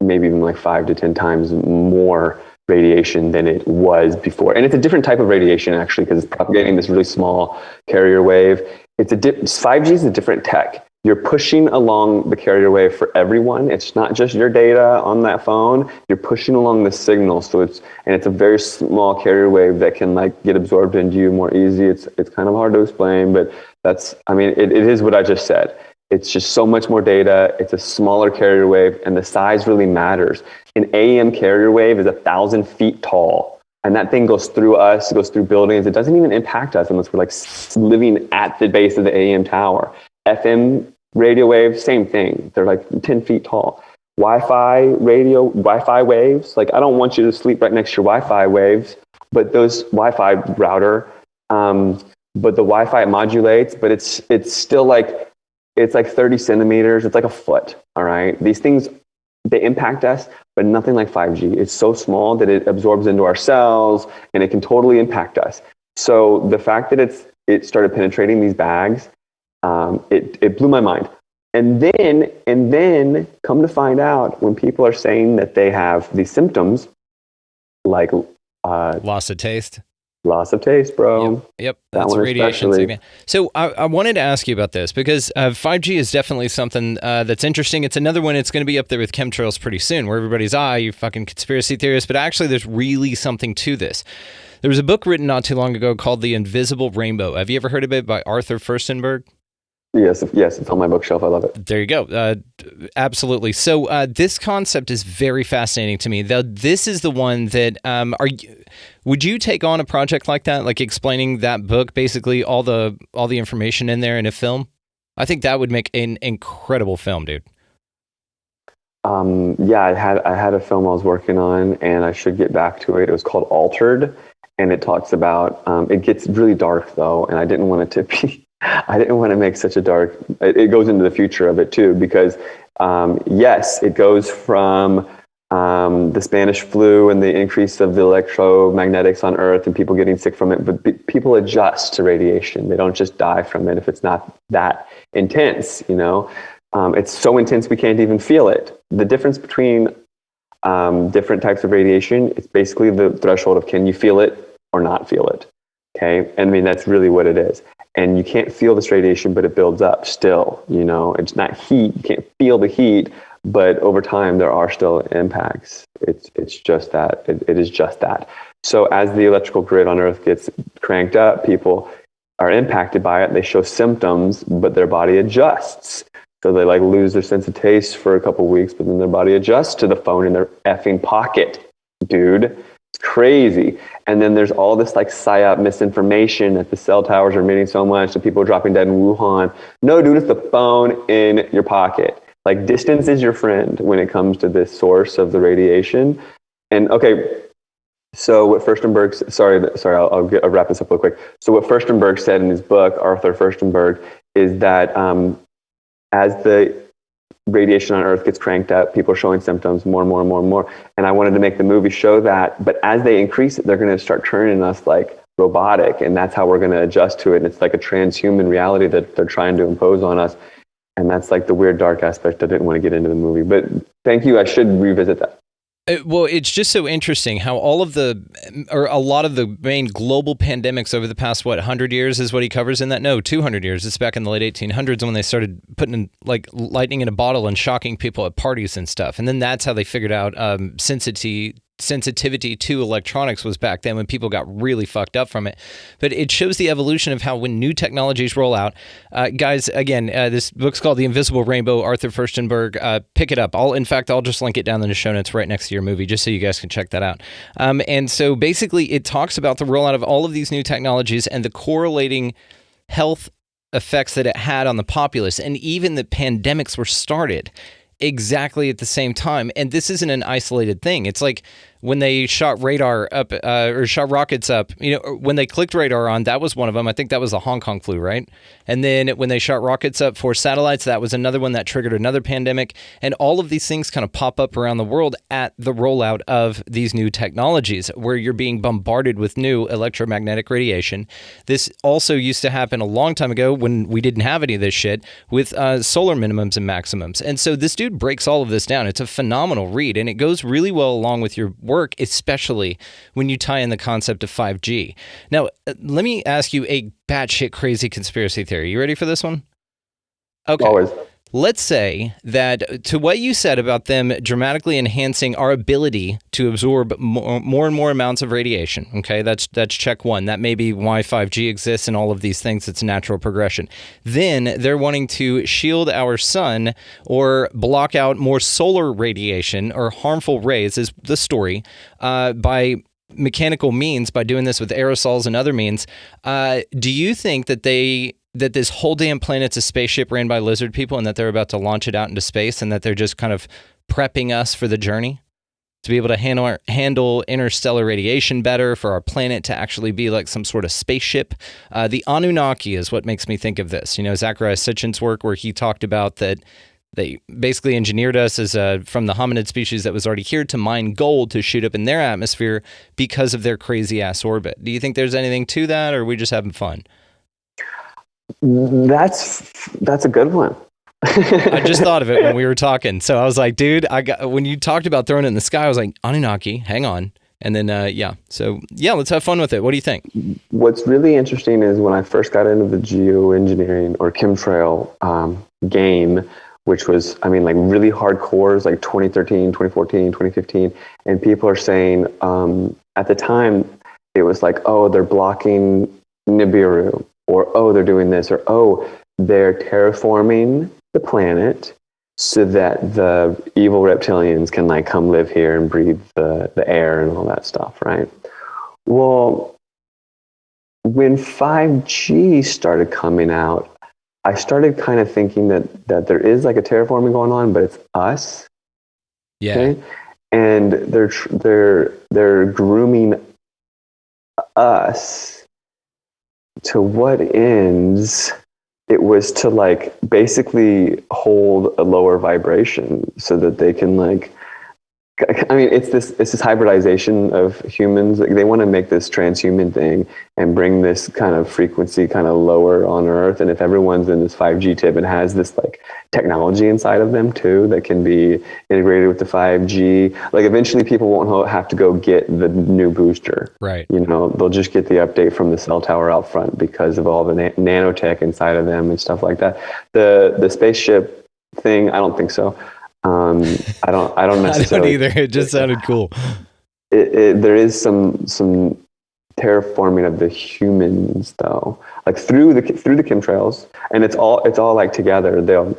maybe even like 5 to 10 times more radiation than it was before. And it's a different type of radiation, actually, because it's propagating this really small carrier wave. 5G is a different tech. you're pushing along the carrier wave for everyone. It's not just your data on that phone. You're pushing along the signal. So it's a very small carrier wave that can like get absorbed into you more easy. It's kind of hard to explain, but it is what I just said. It's just so much more data. It's a smaller carrier wave, and the size really matters. An AM carrier wave is 1,000 feet tall, and that thing goes through us, it goes through buildings. It doesn't even impact us unless we're like living at the base of the AM tower. FM radio waves, same thing. They're like 10 feet tall. Wi-Fi waves, like I don't want you to sleep right next to your Wi-Fi waves, but those Wi-Fi router, but the Wi-Fi modulates, but it's still like, it's like 30 centimeters. It's like a foot. All right. These things, they impact us, but nothing like 5G. It's so small that it absorbs into our cells and it can totally impact us. So the fact that it started penetrating these bags, it blew my mind. And then come to find out, when people are saying that they have these symptoms, like Loss of taste. Loss of taste, bro. Yep. That's radiation signal. So I wanted to ask you about this because 5G is definitely something that's interesting. It's another one. It's going to be up there with chemtrails pretty soon, where everybody's, you fucking conspiracy theorists. But actually, there's really something to this. There was a book written not too long ago called The Invisible Rainbow. Have you ever heard of it, by Arthur Firstenberg? Yes, it's on my bookshelf. I love it. There you go. Absolutely. So this concept is very fascinating to me. This is the one that would you take on a project like that, like explaining that book, basically all the information in there in a film? I think that would make an incredible film, dude. Yeah, I had a film I was working on, and I should get back to it. It was called Altered, and it talks about it gets really dark though, and I didn't want it to be. I didn't want to make such a dark. It goes into the future of it too, because yes, it goes from the Spanish flu and the increase of the electromagnetics on Earth and people getting sick from it. But people adjust to radiation. They don't just die from it if it's not that intense. It's so intense we can't even feel it. The difference between different types of radiation, it's basically the threshold of can you feel it or not feel it. Okay, I mean that's really what it is. And you can't feel this radiation, but it builds up still. It's not heat. You can't feel the heat, but over time there are still impacts. It's just that. It is just that. So as the electrical grid on Earth gets cranked up, people are impacted by it. They show symptoms, but their body adjusts. So they like lose their sense of taste for a couple weeks, but then their body adjusts to the phone in their effing pocket, dude. It's crazy. And then there's all this like psyop misinformation that the cell towers are emitting so much that people are dropping dead in Wuhan. No, dude, it's the phone in your pocket. Like distance is your friend when it comes to this source of the radiation. And okay, so what Firstenberg, I'll wrap this up real quick. So what Firstenberg said in his book, Arthur Firstenberg, is that as the radiation on Earth gets cranked up, people are showing symptoms more and more and more and more. And I wanted to make the movie show that, but as they increase it, they're going to start turning us like robotic, and that's how we're going to adjust to it. And it's like a transhuman reality that they're trying to impose on us. And that's like the weird dark aspect I didn't want to get into the movie. But thank you. I should revisit that. Well, it's just so interesting how a lot of the main global pandemics over the past, 100 years is what he covers in that? No, 200 years. It's back in the late 1800s when they started putting in like lightning in a bottle and shocking people at parties and stuff. And then that's how they figured out sensitivity to electronics was back then when people got really fucked up from it. But it shows the evolution of how when new technologies roll out, guys, again, this book's called The Invisible Rainbow, Arthur Firstenberg. Pick it up. I'll just link it down in the show notes right next to your movie, just so you guys can check that out. And so basically it talks about the rollout of all of these new technologies and the correlating health effects that it had on the populace. And even the pandemics were started exactly at the same time. And this isn't an isolated thing. It's like when they shot radar up or shot rockets up, when they clicked radar on, that was one of them. I think that was the Hong Kong flu, right? And then when they shot rockets up for satellites, that was another one that triggered another pandemic. And all of these things kind of pop up around the world at the rollout of these new technologies where you're being bombarded with new electromagnetic radiation. This also used to happen a long time ago when we didn't have any of this shit with solar minimums and maximums. And so this dude breaks all of this down. It's a phenomenal read, and it goes really well along with your work, especially when you tie in the concept of 5G. Now, let me ask you a batshit crazy conspiracy theory. You ready for this one? Okay. Always. Let's say that to what you said about them dramatically enhancing our ability to absorb more and more amounts of radiation. Okay, that's check one. That may be why 5G exists and all of these things. It's a natural progression. Then they're wanting to shield our sun or block out more solar radiation or harmful rays, is the story, by mechanical means, by doing this with aerosols and other means. Do you think that that this whole damn planet's a spaceship ran by lizard people and that they're about to launch it out into space and that they're just kind of prepping us for the journey to be able to handle interstellar radiation better, for our planet to actually be like some sort of spaceship? The Anunnaki is what makes me think of this. You know, Zachariah Sitchin's work where he talked about that they basically engineered us as from the hominid species that was already here to mine gold to shoot up in their atmosphere because of their crazy ass orbit. Do you think there's anything to that, or are we just having fun? That's a good one. I just thought of it when we were talking. So I was like, dude, when you talked about throwing it in the sky, I was like, Anunnaki, hang on. And then, So, let's have fun with it. What do you think? What's really interesting is when I first got into the geoengineering or chemtrail game, which was, like really hardcore, like 2013, 2014, 2015. And people are saying, at the time, it was like, oh, they're blocking Nibiru. Or, oh, they're doing this, or, oh, they're terraforming the planet so that the evil reptilians can like come live here and breathe the air and all that stuff, right? Well, when 5G started coming out, I started kind of thinking that there is like a terraforming going on, but it's us. Yeah. Okay? And they're grooming us. To what ends? It was to like basically hold a lower vibration so that they can like, it's this hybridization of humans. Like they want to make this transhuman thing and bring this kind of frequency kind of lower on Earth. And if everyone's in this 5G tip and has this like technology inside of them too that can be integrated with the 5G, like eventually people won't have to go get the new booster. Right. You know, they'll just get the update from the cell tower out front because of all the nanotech inside of them and stuff like that. The spaceship thing, I don't think so. I don't necessarily. I don't either. It just sounded cool. There is some terraforming of the humans though, like through the chemtrails, and it's all like together. They'll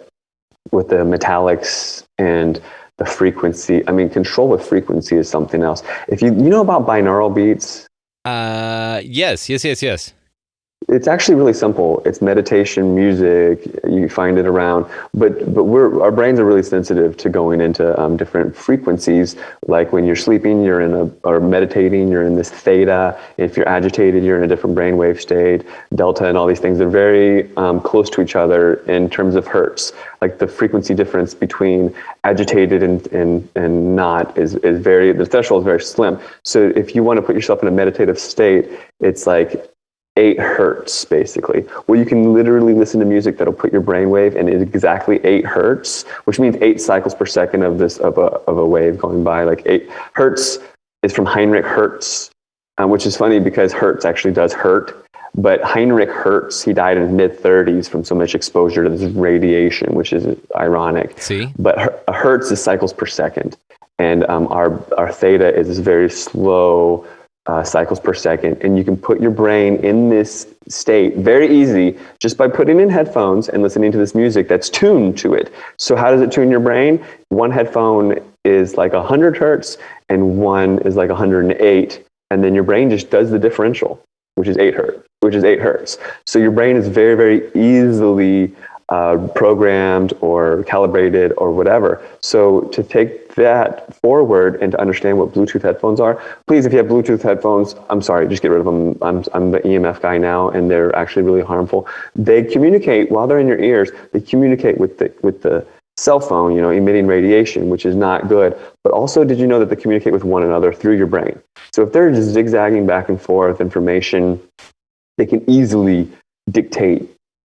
with the metallics and the frequency. Control with frequency is something else. If you know about binaural beats. Yes. It's actually really simple. It's meditation music. You find it around, but our brains are really sensitive to going into different frequencies. Like when you're sleeping, or meditating, you're in this theta. If you're agitated, you're in a different brainwave state, delta, and all these things. They're very close to each other in terms of hertz. Like the frequency difference between agitated and not is the threshold is very slim. So if you want to put yourself in a meditative state, it's like 8 hertz, basically. Well, you can literally listen to music that'll put your brainwave in exactly 8 hertz, which means 8 cycles per second of a wave going by. Like 8 hertz is from Heinrich Hertz, which is funny because hertz actually does hurt. But Heinrich Hertz, he died in his mid-30s from so much exposure to this radiation, which is ironic. See? But a hertz is cycles per second, and our theta is this very slow cycles per second, and you can put your brain in this state very easy just by putting in headphones and listening to this music that's tuned to it. So how does it tune your brain? One headphone is like 100 hertz and one is like 108, and then your brain just does the differential, which is 8 hertz. So your brain is very, very easily programmed or calibrated or whatever. So to take that forward and to understand what Bluetooth headphones are, please, if you have Bluetooth headphones, I'm sorry, just get rid of them. I'm the EMF guy now, and they're actually really harmful. They communicate while they're in your ears. They communicate with the cell phone, emitting radiation, which is not good. But also, did you know that they communicate with one another through your brain? So if they're just zigzagging back and forth information, they can easily dictate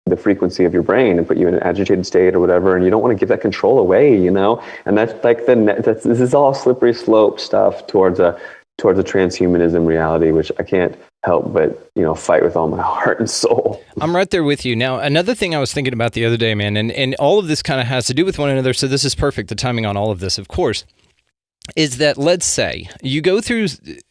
the frequency of your brain and put you in an agitated state or whatever, and you don't want to give that control away, And that's like this is all slippery slope stuff towards a transhumanism reality, which I can't help but, fight with all my heart and soul. I'm right there with you. Now, another thing I was thinking about the other day, man, and all of this kind of has to do with one another, so this is perfect, the timing on all of this, of course, is that, let's say,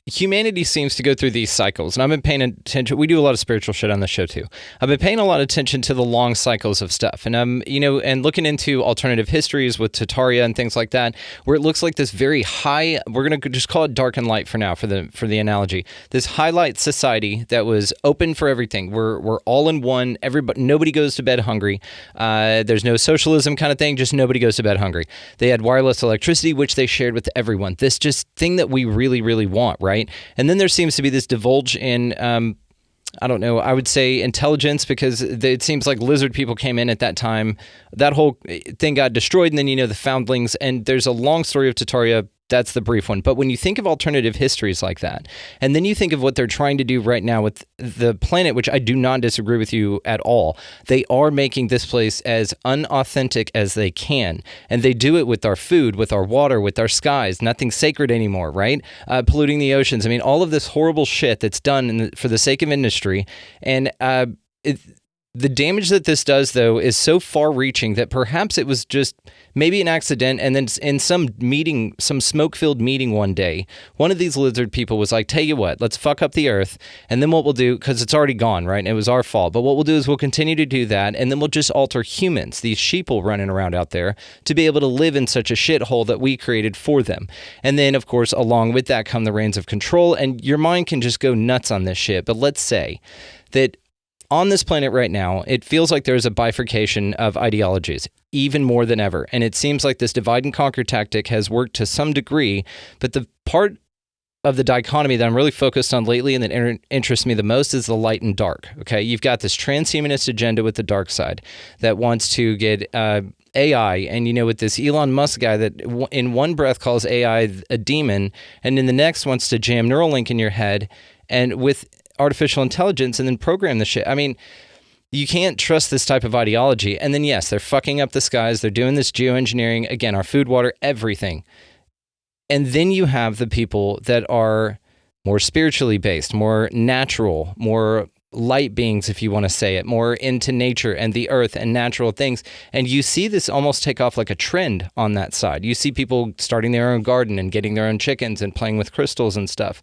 humanity seems to go through these cycles, and I've been paying attention. We do a lot of spiritual shit on the show too. I've been paying a lot of attention to the long cycles of stuff, and and looking into alternative histories with Tartaria and things like that, where it looks like this very high. We're gonna just call it dark and light for now, for the analogy. This highlight society that was open for everything. We're all in one. Nobody goes to bed hungry. There's no socialism kind of thing. Just nobody goes to bed hungry. They had wireless electricity, which they shared with everyone. This just thing that we really, really want, right? And then there seems to be this divulge in, I don't know, I would say intelligence, because it seems like lizard people came in at that time. That whole thing got destroyed, and then, the foundlings, and there's a long story of Tartaria. That's the brief one. But when you think of alternative histories like that, and then you think of what they're trying to do right now with the planet, which I do not disagree with you at all, they are making this place as unauthentic as they can. And they do it with our food, with our water, with our skies. Nothing sacred anymore, right? Polluting the oceans. I mean, all of this horrible shit that's done for the sake of industry. And the damage that this does, though, is so far-reaching that perhaps it was just maybe an accident, and then in some meeting, some smoke-filled meeting one day, one of these lizard people was like, tell you what, let's fuck up the Earth, and then what we'll do, because it's already gone, right, and it was our fault, but what we'll do is we'll continue to do that, and then we'll just alter humans, these sheeple running around out there, to be able to live in such a shithole that we created for them. And then, of course, along with that come the reins of control, and your mind can just go nuts on this shit. But let's say that on this planet right now, it feels like there's a bifurcation of ideologies, even more than ever. And it seems like this divide and conquer tactic has worked to some degree, but the part of the dichotomy that I'm really focused on lately and that interests me the most is the light and dark. Okay, you've got this transhumanist agenda with the dark side that wants to get AI, and with this Elon Musk guy that in one breath calls AI a demon, and in the next wants to jam Neuralink in your head, and with artificial intelligence, and then program the shit. I mean, you can't trust this type of ideology. And then, yes, they're fucking up the skies. They're doing this geoengineering. Again, our food, water, everything. And then you have the people that are more spiritually based, more natural, more light beings, if you want to say it, more into nature and the earth and natural things. And you see this almost take off like a trend on that side. You see people starting their own garden and getting their own chickens and playing with crystals and stuff.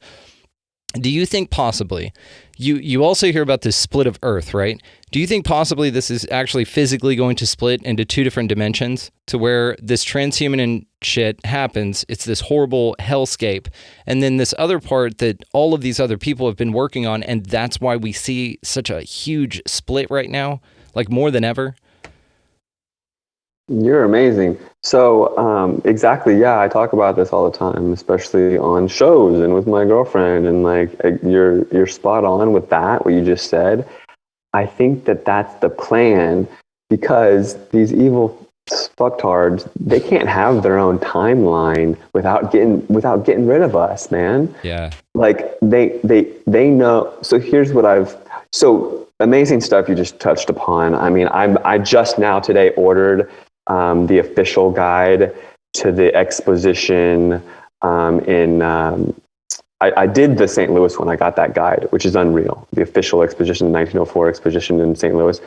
Do you think possibly, you also hear about this split of Earth, right? Do you think possibly this is actually physically going to split into two different dimensions, to where this transhuman and shit happens, it's this horrible hellscape, and then this other part that all of these other people have been working on, and that's why we see such a huge split right now, like more than ever? You're amazing. So, exactly, yeah, I talk about this all the time, especially on shows and with my girlfriend, and you're spot on with that, what you just said. I think that that's the plan, because these evil fucktards, they can't have their own timeline without getting rid of us, man. Yeah. Like they know. So here's what amazing stuff you just touched upon. I mean, I just now today ordered the official guide to the exposition I did the St. Louis one. I got that guide, which is unreal. The official exposition, the 1904 exposition in St. Louis.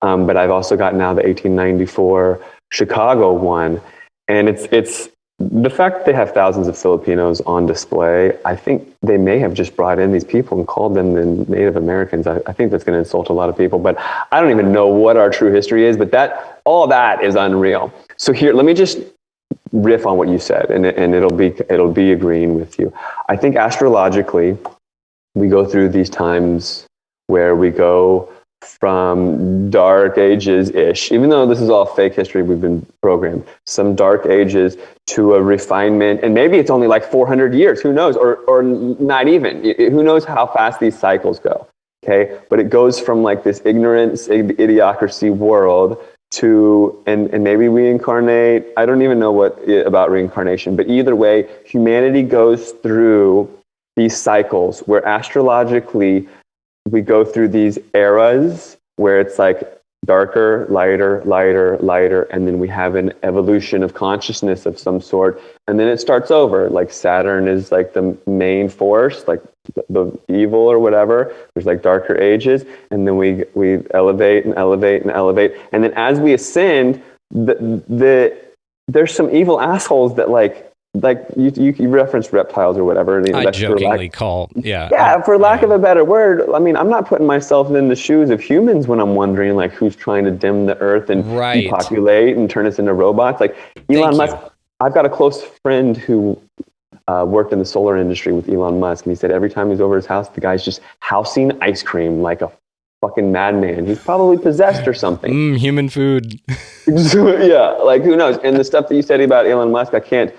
But I've also got now the 1894 Chicago one. And it's the fact that they have thousands of Filipinos on display. I think they may have just brought in these people and called them the Native Americans. I think that's going to insult a lot of people, but I don't even know what our true history is, but all that is unreal. So here, let me just riff on what you said, and it'll be agreeing with you. I think astrologically, we go through these times where we go from dark ages-ish, even though this is all fake history, we've been programmed, some dark ages to a refinement, and maybe it's only like 400 years, who knows, or not even, who knows how fast these cycles go, okay? But it goes from like this ignorance, idiocracy world to, and maybe reincarnate. I don't even know about reincarnation, but either way, humanity goes through these cycles where astrologically we go through these eras where it's like darker, lighter, lighter, lighter, and then we have an evolution of consciousness of some sort, and then it starts over. Like Saturn is like the main force, like the evil or whatever. There's like darker ages, and then we elevate and elevate and elevate, and then as we ascend, there's some evil assholes that like you referenced reptiles or whatever. And I jokingly call, for lack of a better word. I mean, I'm not putting myself in the shoes of humans when I'm wondering like who's trying to dim the earth and depopulate and turn us into robots. Like Elon Musk. I've got a close friend who worked in the solar industry with Elon Musk, and he said every time he's over his house, the guy's just housing ice cream like a fucking madman. He's probably possessed or something. Human food. Yeah, like who knows? And the stuff that you said about Elon Musk, I could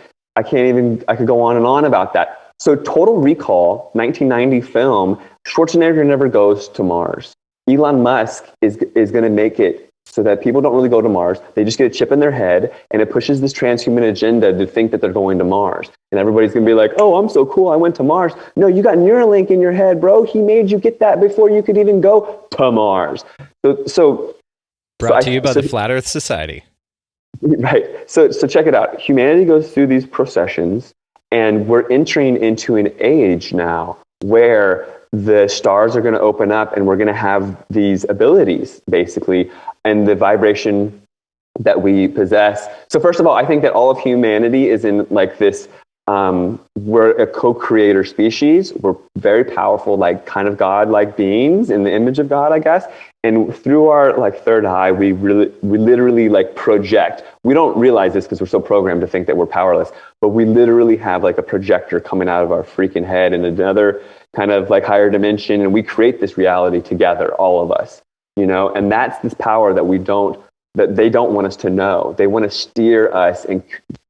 go on and on about that. So Total Recall, 1990 film, Schwarzenegger never goes to Mars. Elon Musk is going to make it so that people don't really go to Mars. They just get a chip in their head, and it pushes this transhuman agenda to think that they're going to Mars. And everybody's going to be like, oh, I'm so cool, I went to Mars. No, you got Neuralink in your head, bro. He made you get that before you could even go to Mars. Brought to you by the Flat Earth Society. Right. So check it out. Humanity goes through these processions, and we're entering into an age now where the stars are going to open up, and we're going to have these abilities, basically, and the vibration that we possess. So first of all, I think that all of humanity is in like this, we're a co-creator species. We're very powerful, like kind of God-like beings in the image of God, I guess. And through our like third eye, we literally like project. We don't realize this because we're so programmed to think that we're powerless, but we literally have like a projector coming out of our freaking head in another kind of like higher dimension, and we create this reality together, all of us, you know. And that's this power that they don't want us to know. They want to steer us and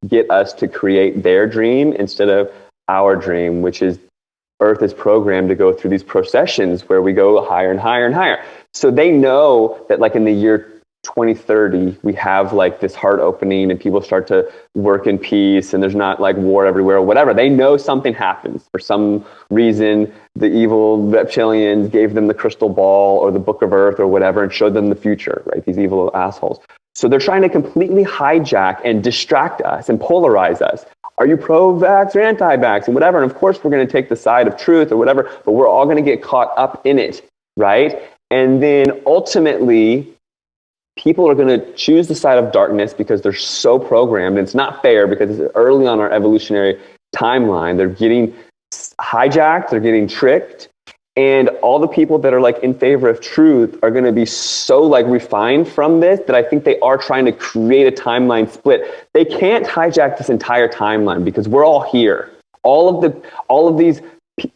get us to create their dream instead of our dream, which is Earth is programmed to go through these processions where we go higher and higher and higher. So they know that like in the year 2030, we have like this heart opening and people start to work in peace and there's not like war everywhere or whatever. They know something happens. For some reason, the evil reptilians gave them the crystal ball or the book of Earth or whatever and showed them the future, right? These evil assholes. So they're trying to completely hijack and distract us and polarize us. Are you pro-vax or anti-vax and whatever? And of course, we're going to take the side of truth or whatever, but we're all going to get caught up in it, right? And then ultimately, people are going to choose the side of darkness because they're so programmed. And it's not fair because it's early on our evolutionary timeline. They're getting hijacked, they're getting tricked. And all the people that are like in favor of truth are going to be so like refined from this that I think they are trying to create a timeline split. They can't hijack this entire timeline because we're all here. All of these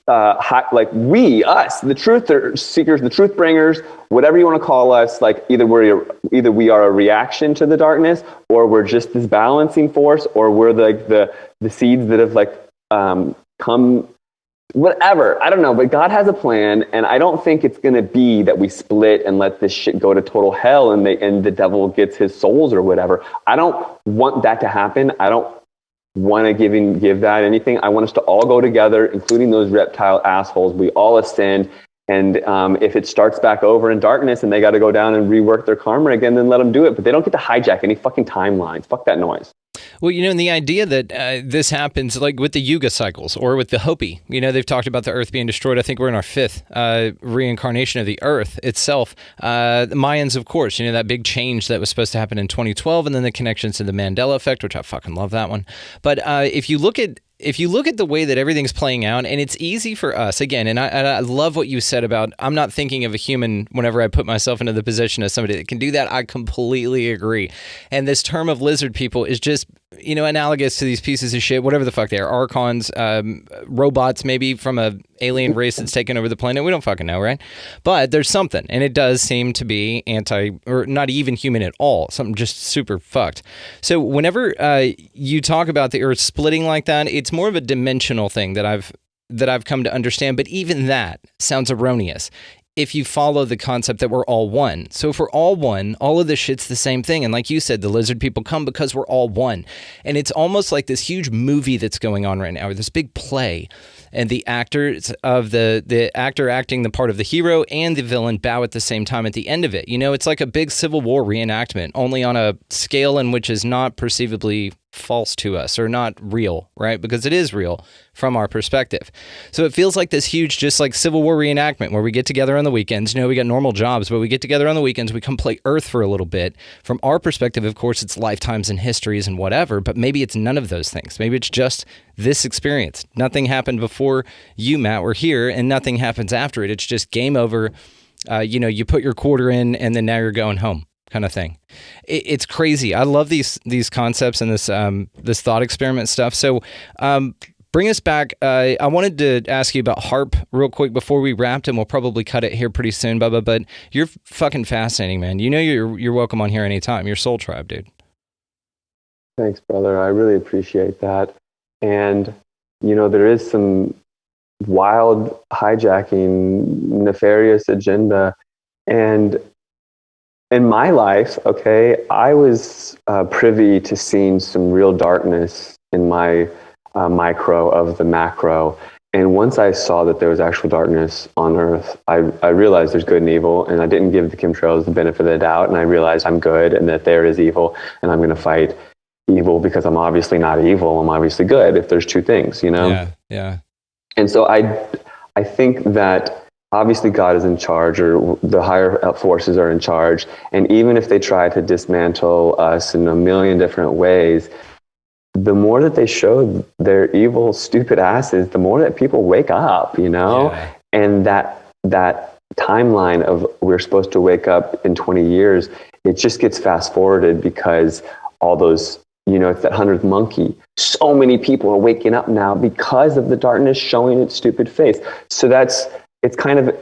like us, the truth seekers, the truth bringers, whatever you want to call us, like either we are a reaction to the darkness, or we're just this balancing force, or we're like the seeds that have like come, whatever. I don't know, but God has a plan, and I don't think it's going to be that we split and let this shit go to total hell and the devil gets his souls or whatever. I don't want that to happen. I don't want to give that anything. I want us to all go together, including those reptile assholes. We all ascend, and if it starts back over in darkness and they got to go down and rework their karma again, then let them do it. But they don't get to hijack any fucking timelines. Fuck that noise. Well, you know, and the idea that this happens like with the Yuga cycles or with the Hopi, you know, they've talked about the Earth being destroyed. I think we're in our fifth reincarnation of the Earth itself. The Mayans, of course, you know, that big change that was supposed to happen in 2012, and then the connections to the Mandela effect, which I fucking love that one. But if you look at the way that everything's playing out, and it's easy for us, again, and I love what you said about, I'm not thinking of a human whenever I put myself into the position of somebody that can do that. I completely agree. And this term of lizard people is just, you know, analogous to these pieces of shit, whatever the fuck they are, archons, robots, maybe from a alien race that's taken over the planet. We don't fucking know, right? But there's something, and it does seem to be or not even human at all, something just super fucked. So whenever you talk about the Earth splitting like that, it's more of a dimensional thing that I've come to understand, but even that sounds erroneous if you follow the concept that we're all one. So if we're all one, all of this shit's the same thing. And like you said, the lizard people come because we're all one. And it's almost like this huge movie that's going on right now, or this big play. and the actors of the actor acting the part of the hero and the villain bow at the same time at the end of it. You know, it's like a big Civil War reenactment, only on a scale in which is not perceivably false to us or not real, right? Because it is real from our perspective. So it feels like this huge, just like Civil War reenactment where we get together on the weekends. You know, we got normal jobs, but we get together on the weekends. We come play Earth for a little bit. From our perspective, of course, it's lifetimes and histories and whatever, but maybe it's none of those things. Maybe it's just this experience. Nothing happened before you, Matt, were here, and nothing happens after it. It's just game over. You know, you put your quarter in, and then now you're going home, kind of thing. It's crazy. I love these concepts and this thought experiment stuff. So bring us back. I wanted to ask you about HAARP real quick before we wrapped, and we'll probably cut it here pretty soon, Bubba. But you're fucking fascinating, man. You know you're welcome on here anytime. You're Soul Tribe, dude. Thanks, brother. I really appreciate that. And, you know, there is some wild hijacking, nefarious agenda. And in my life, okay, I was privy to seeing some real darkness in my micro of the macro. And once I saw that there was actual darkness on Earth, I realized there's good and evil, and I didn't give the chemtrails the benefit of the doubt, and I realized I'm good and that there is evil, and I'm going to fight evil because I'm obviously not evil, I'm obviously good if there's two things, you know? Yeah. And so I think that obviously God is in charge, or the higher forces are in charge. And even if they try to dismantle us in a million different ways, the more that they show their evil, stupid asses, the more that people wake up, you know? Yeah. And that timeline of we're supposed to wake up in 20 years, it just gets fast forwarded because all those, you know, it's that 100th monkey. So many people are waking up now because of the darkness showing its stupid face. So it's kind of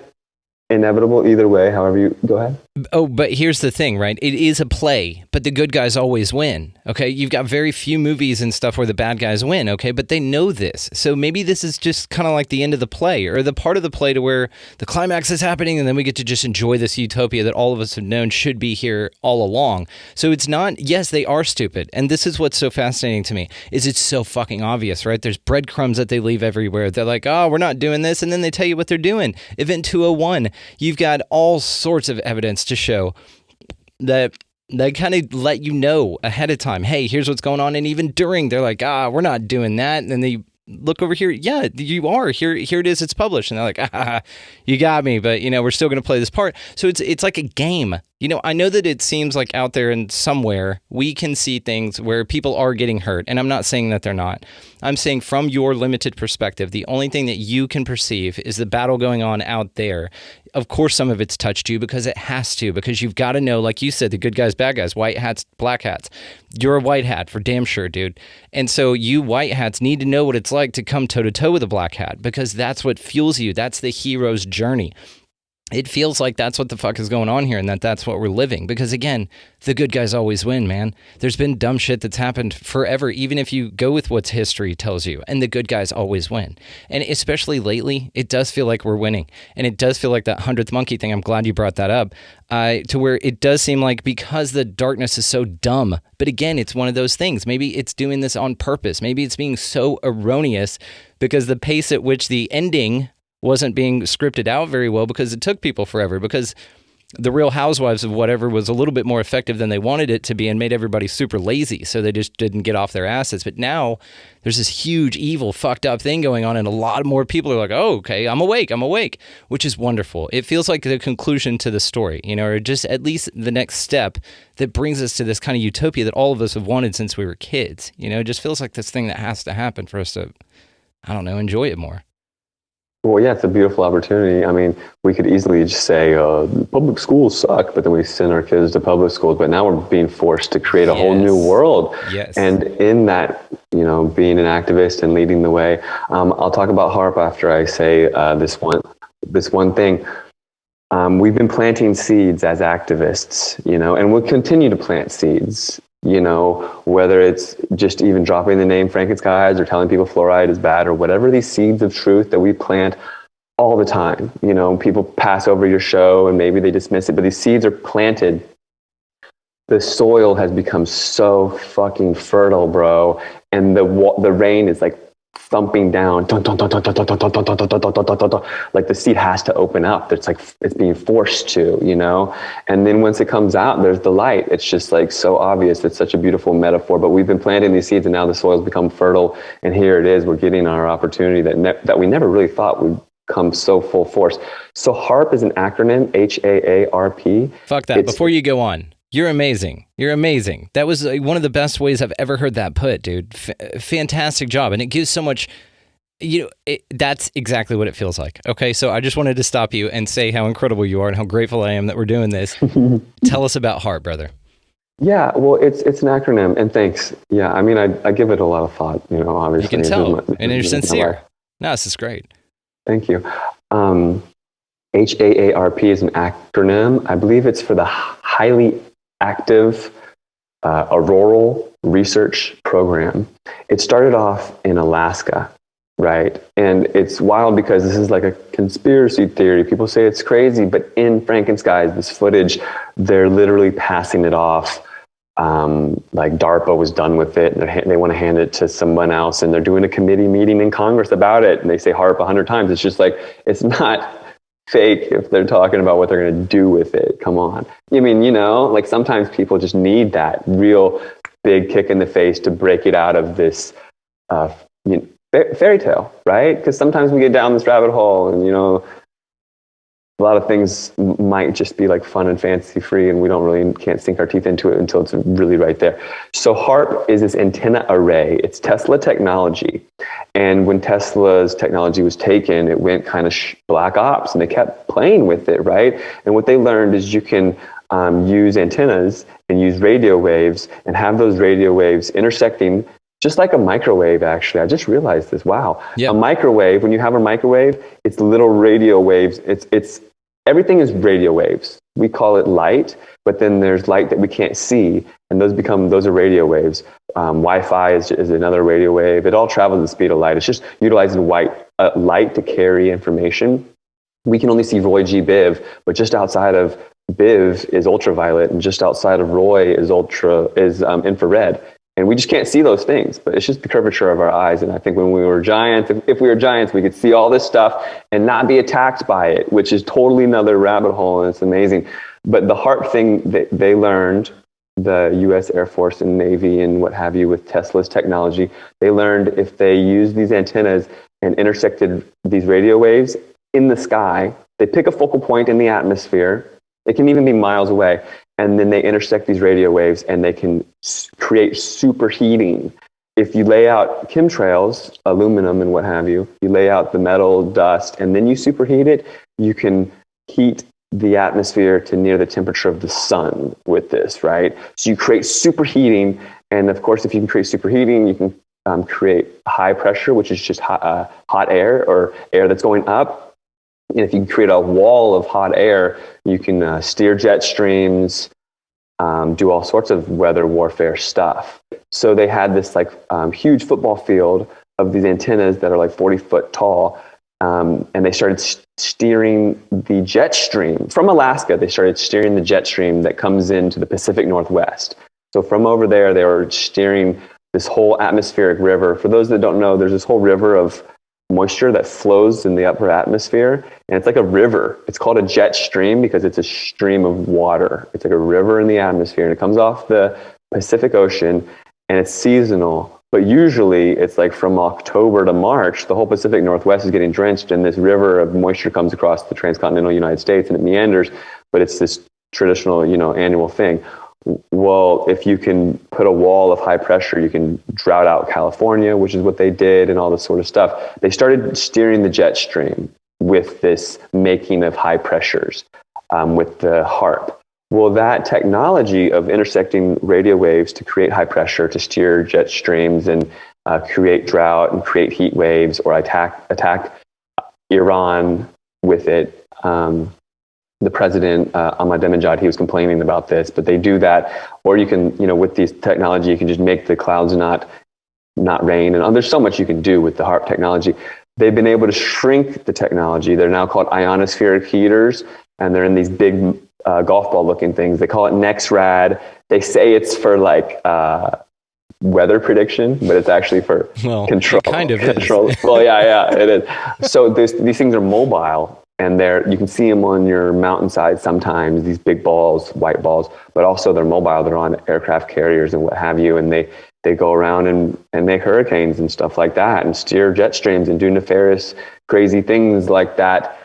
inevitable either way, however you go ahead. Oh, but here's the thing, right? It is a play, but the good guys always win, okay? You've got very few movies and stuff where the bad guys win, okay? But they know this. So maybe this is just kind of like the end of the play, or the part of the play to where the climax is happening and then we get to just enjoy this utopia that all of us have known should be here all along. So it's not, yes, they are stupid. And this is what's so fascinating to me, is it's so fucking obvious, right? There's breadcrumbs that they leave everywhere. They're like, oh, we're not doing this. And then they tell you what they're doing. Event 201, you've got all sorts of evidence to show that they kind of let you know ahead of time, hey, here's what's going on. And even during, they're like, we're not doing that. And then they look over here. Yeah, you are. Here it is. It's published. And they're like, you got me. But, you know, we're still going to play this part. So it's like a game. You know, I know that it seems like out there and somewhere we can see things where people are getting hurt. And I'm not saying that they're not. I'm saying from your limited perspective, the only thing that you can perceive is the battle going on out there. Of course, some of it's touched you because it has to, because you've got to know, like you said, the good guys, bad guys, white hats, black hats. You're a white hat for damn sure, dude. And so you white hats need to know what it's like to come toe to toe with a black hat, because that's what fuels you. That's the hero's journey. It feels like that's what the fuck is going on here, and that's what we're living. Because again, the good guys always win, man. There's been dumb shit that's happened forever, even if you go with what history tells you, and the good guys always win. And especially lately, it does feel like we're winning. And it does feel like that 100th monkey thing. I'm glad you brought that up, to where it does seem like because the darkness is so dumb. But again, it's one of those things. Maybe it's doing this on purpose. Maybe it's being so erroneous because the pace at which the ending wasn't being scripted out very well, because it took people forever, because the Real Housewives of whatever was a little bit more effective than they wanted it to be and made everybody super lazy, so they just didn't get off their asses. But now there's this huge, evil, fucked up thing going on, and a lot more people are like, oh, okay, I'm awake, which is wonderful. It feels like the conclusion to the story, you know, or just at least the next step that brings us to this kind of utopia that all of us have wanted since we were kids. You know, it just feels like this thing that has to happen for us to, I don't know, enjoy it more. Well, yeah, it's a beautiful opportunity. I mean, we could easily just say public schools suck, but then we send our kids to public schools. But now we're being forced to create a whole new world. Yes. And in that, you know, being an activist and leading the way, I'll talk about HAARP after I say this one thing. We've been planting seeds as activists, you know, and we'll continue to plant seeds. You know, whether it's just even dropping the name FrankenSkies or telling people fluoride is bad or whatever, these seeds of truth that we plant all the time. You know, people pass over your show and maybe they dismiss it, but these seeds are planted. The soil has become so fucking fertile, bro. And the rain is like thumping down, dun, dun, dun, dun, dun, dun, dun, dun, dun, dun, dun, dun, dun, dun, dun. Like the seed has to open up. It's like it's being forced to, you know. And then once it comes out, there's the light. It's just like so obvious. It's such a beautiful metaphor. But we've been planting these seeds, and now the soil's become fertile. And here it is. We're getting our opportunity that we never really thought would come so full force. So HAARP is an acronym, HAARP. Fuck that. Before you go on, you're amazing. You're amazing. That was one of the best ways I've ever heard that put, dude. Fantastic job. And it gives so much, that's exactly what it feels like. Okay, so I just wanted to stop you and say how incredible you are and how grateful I am that we're doing this. Tell us about HAARP, brother. Yeah, well, it's an acronym, and thanks. Yeah, I mean, I give it a lot of thought, obviously. You can tell, and you're sincere. No, this is great. Thank you. HAARP is an acronym. I believe it's for the Highly Active Auroral Research Program. It started off in Alaska, right? And it's wild because this is like a conspiracy theory. People say it's crazy, but in FrankenSkies, this footage, they're literally passing it off. Like DARPA was done with it, and they want to hand it to someone else, and they're doing a committee meeting in Congress about it, and they say HAARP 100 times. It's just like, it's not fake if they're talking about what they're going to do with it. Come on. I mean, like sometimes people just need that real big kick in the face to break it out of this fairy tale, right? Because sometimes we get down this rabbit hole, and a lot of things might just be like fun and fancy free, and we can't sink our teeth into it until it's really right there. So HAARP is this antenna array. It's Tesla technology. And when Tesla's technology was taken, it went kind of black ops, and they kept playing with it, right? And what they learned is you can use antennas and use radio waves and have those radio waves intersecting just like a microwave, actually. I just realized this. Wow. Yep. A microwave, when you have a microwave, it's little radio waves. It's everything is radio waves. We call it light, but then there's light that we can't see, and those are radio waves. Wi-Fi is another radio wave. It all travels at the speed of light. It's just utilizing light to carry information. We can only see Roy G. Biv, but just outside of Biv is ultraviolet, and just outside of Roy is infrared. And we just can't see those things, but it's just the curvature of our eyes. And I think when we were giants, if we were giants, we could see all this stuff and not be attacked by it, which is totally another rabbit hole, and it's amazing. But the HAARP thing that they learned, the U.S. Air Force and Navy and what have you with Tesla's technology, they learned if they used these antennas and intersected these radio waves in the sky, they pick a focal point in the atmosphere. It can even be miles away. And then they intersect these radio waves, and they can create superheating. If you lay out chemtrails, aluminum and what have you, you lay out the metal dust, and then you superheat it, you can heat the atmosphere to near the temperature of the sun with this, right? So you create superheating, and of course, if you can create superheating, you can create high pressure, which is just hot air or air that's going up. And if you can create a wall of hot air, you can steer jet streams, do all sorts of weather warfare stuff. So they had this huge football field of these antennas that are like 40 foot tall. And they started steering the jet stream from Alaska. They started steering the jet stream that comes into the Pacific Northwest. So from over there, they were steering this whole atmospheric river. For those that don't know, there's this whole river of moisture that flows in the upper atmosphere, and it's like a river. It's called a jet stream because it's a stream of water. It's like a river in the atmosphere, and it comes off the Pacific Ocean, and it's seasonal. But usually it's like from October to March, the whole Pacific Northwest is getting drenched, and this river of moisture comes across the transcontinental United States, and it meanders, but it's this traditional, annual thing. Well, if you can put a wall of high pressure, you can drought out California, which is what they did, and all this sort of stuff. They started steering the jet stream with this making of high pressures with the HAARP. Well, that technology of intersecting radio waves to create high pressure, to steer jet streams and create drought and create heat waves, or attack Iran with it. The president, Ahmadinejad, he was complaining about this, but they do that. Or you can, with these technology, you can just make the clouds not rain. And there's so much you can do with the HAARP technology. They've been able to shrink the technology. They're now called Ionospheric Heaters, and they're in these big golf ball looking things. They call it NexRad. They say it's for weather prediction, but it's actually for control. It kind of control. is. Well, yeah, it is. So these things are mobile, and you can see them on your mountainside sometimes, these big balls, white balls, but also they're mobile. They're on aircraft carriers and what have you, and they go around and make hurricanes and stuff like that, and steer jet streams and do nefarious, crazy things like that.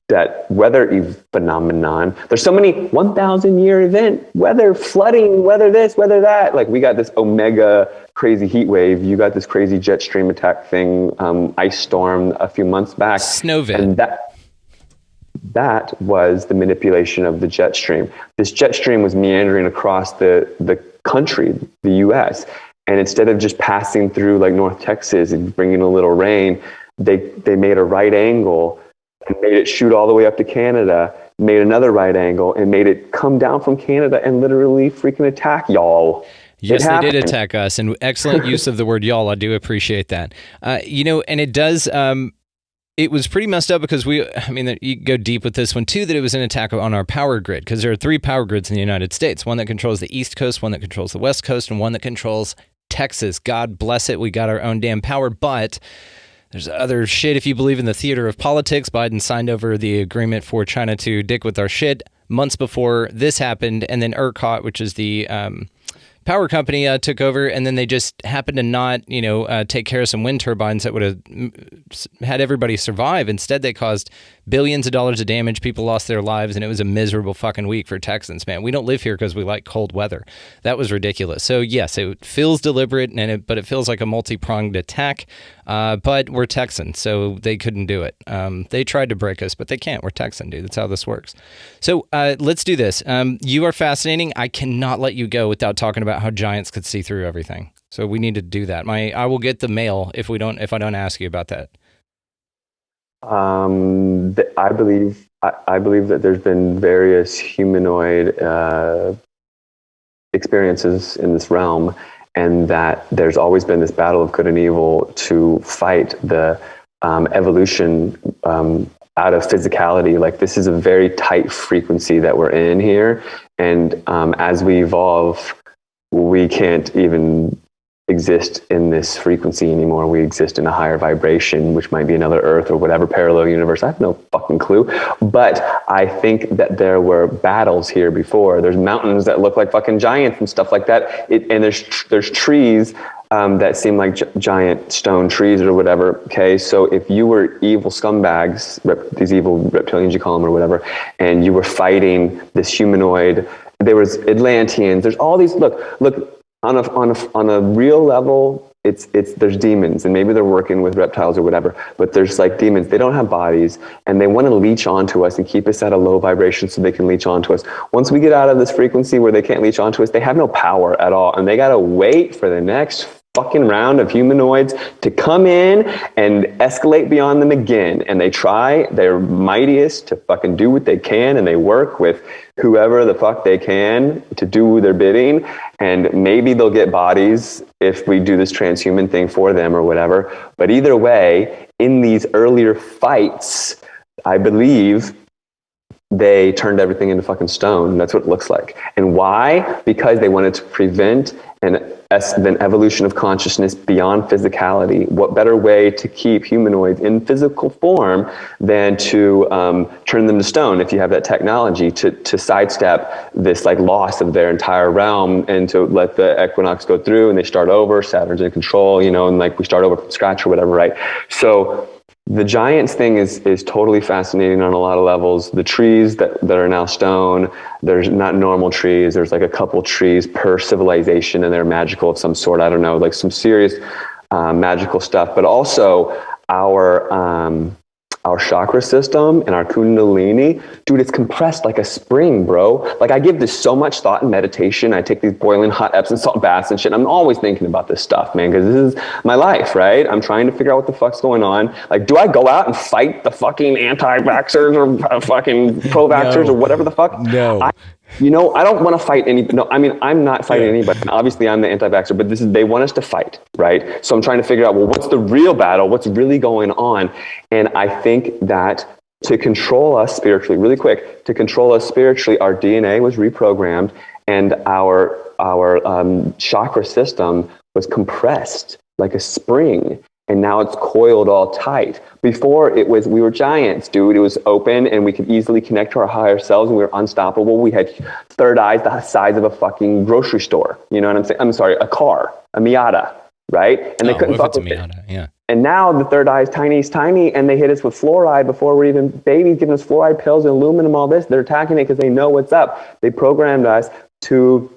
That weather phenomenon. There's so many 1,000-year event, weather, flooding, weather this, weather that. Like we got this Omega crazy heat wave. You got this crazy jet stream attack thing, ice storm a few months back. Snowvid. And that was the manipulation of the jet stream. This jet stream was meandering across the country, the U.S., and instead of just passing through like North Texas and bringing a little rain, they made a right angle and made it shoot all the way up to Canada, made another right angle, and made it come down from Canada and literally freaking attack y'all. Yes, they did attack us, and excellent use of the word y'all. I do appreciate that. And it does, it was pretty messed up because you go deep with this one too, that it was an attack on our power grid, because there are 3 power grids in the United States, one that controls the East Coast, one that controls the West Coast, and one that controls Texas. God bless it. We got our own damn power, but there's other shit. If you believe in the theater of politics, Biden signed over the agreement for China to dick with our shit months before this happened. And then ERCOT, which is the power company, took over, and then they just happened to not, take care of some wind turbines that would have had everybody survive. Instead, they caused billions of dollars of damage. People lost their lives, and it was a miserable fucking week for Texans, man. We don't live here because we like cold weather. That was ridiculous. So yes, it feels deliberate, but it feels like a multi-pronged attack. But we're Texan, so they couldn't do it. They tried to break us, but they can't. We're Texan, dude. That's how this works. So let's do this. You are fascinating. I cannot let you go without talking about how giants could see through everything. So we need to do that. I will get the mail if I don't ask you about that. I believe that there's been various humanoid experiences in this realm, and that there's always been this battle of good and evil to fight the evolution out of physicality. Like, this is a very tight frequency that we're in here, and as we evolve, we can't even exist in this frequency anymore. We exist in a higher vibration, which might be another Earth or whatever parallel universe. I have no fucking clue. But I think that there were battles here before. There's mountains that look like fucking giants and stuff like that. And there's trees that seem like giant stone trees or whatever. Okay, so if you were evil scumbags, these evil reptilians you call them or whatever, and you were fighting this humanoid, there was Atlanteans. There's all these. Look. On a real level, there's demons, and maybe they're working with reptiles or whatever, but there's like demons. They don't have bodies, and they want to leech onto us and keep us at a low vibration so they can leech onto us. Once we get out of this frequency where they can't leech onto us, they have no power at all, and they got to wait for the next fucking round of humanoids to come in and escalate beyond them again. And they try their mightiest to fucking do what they can, and they work with whoever the fuck they can to do their bidding. And maybe they'll get bodies if we do this transhuman thing for them or whatever. But either way, in these earlier fights, I believe they turned everything into fucking stone. That's what it looks like. And why? Because they wanted to prevent an evolution of consciousness beyond physicality. What better way to keep humanoids in physical form than to turn them to stone, if you have that technology, to sidestep this like loss of their entire realm, and to let the equinox go through and they start over, Saturn's in control, and like we start over from scratch or whatever, right? So the giants thing is totally fascinating on a lot of levels. The trees that are now stone, there's not normal trees. There's like a couple trees per civilization, and they're magical of some sort. I don't know, like some serious magical stuff. But also our chakra system and our kundalini, dude, it's compressed like a spring, bro. Like, I give this so much thought in meditation. I take these boiling hot Epsom salt baths and shit. I'm always thinking about this stuff, man, because this is my life, right? I'm trying to figure out what the fuck's going on. Like, do I go out and fight the fucking anti-vaxxers or fucking pro-vaxxers or whatever the fuck? No. I don't want to fight anybody. No, I mean, I'm not fighting anybody. Obviously, I'm the anti-vaxxer, but they want us to fight, right? So I'm trying to figure out, well, what's the real battle? What's really going on? And I think that to control us spiritually, really quick, to control us spiritually, our DNA was reprogrammed, and our chakra system was compressed like a spring, and now it's coiled all tight. Before we were giants, dude. It was open, and we could easily connect to our higher selves, and we were unstoppable. We had third eyes the size of a fucking grocery store. You know what I'm saying? I'm sorry, a car, a Miata, right? And they couldn't fuck with it. Yeah. And now the third eye is tiny, and they hit us with fluoride before we're even babies, giving us fluoride pills and aluminum, all this. They're attacking it because they know what's up. They programmed us to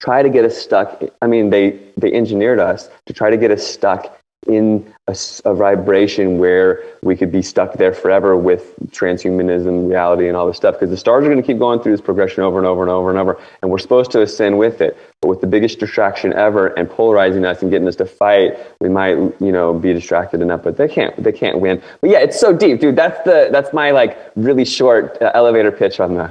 try to get us stuck. I mean, they engineered us to try to get us stuck in a vibration where we could be stuck there forever with transhumanism, reality, and all this stuff. Because the stars are going to keep going through this progression over and over and over and over, and we're supposed to ascend with it. But with the biggest distraction ever and polarizing us and getting us to fight, we might, be distracted enough. But they can't win. But yeah, it's so deep, dude. That's my like really short elevator pitch on the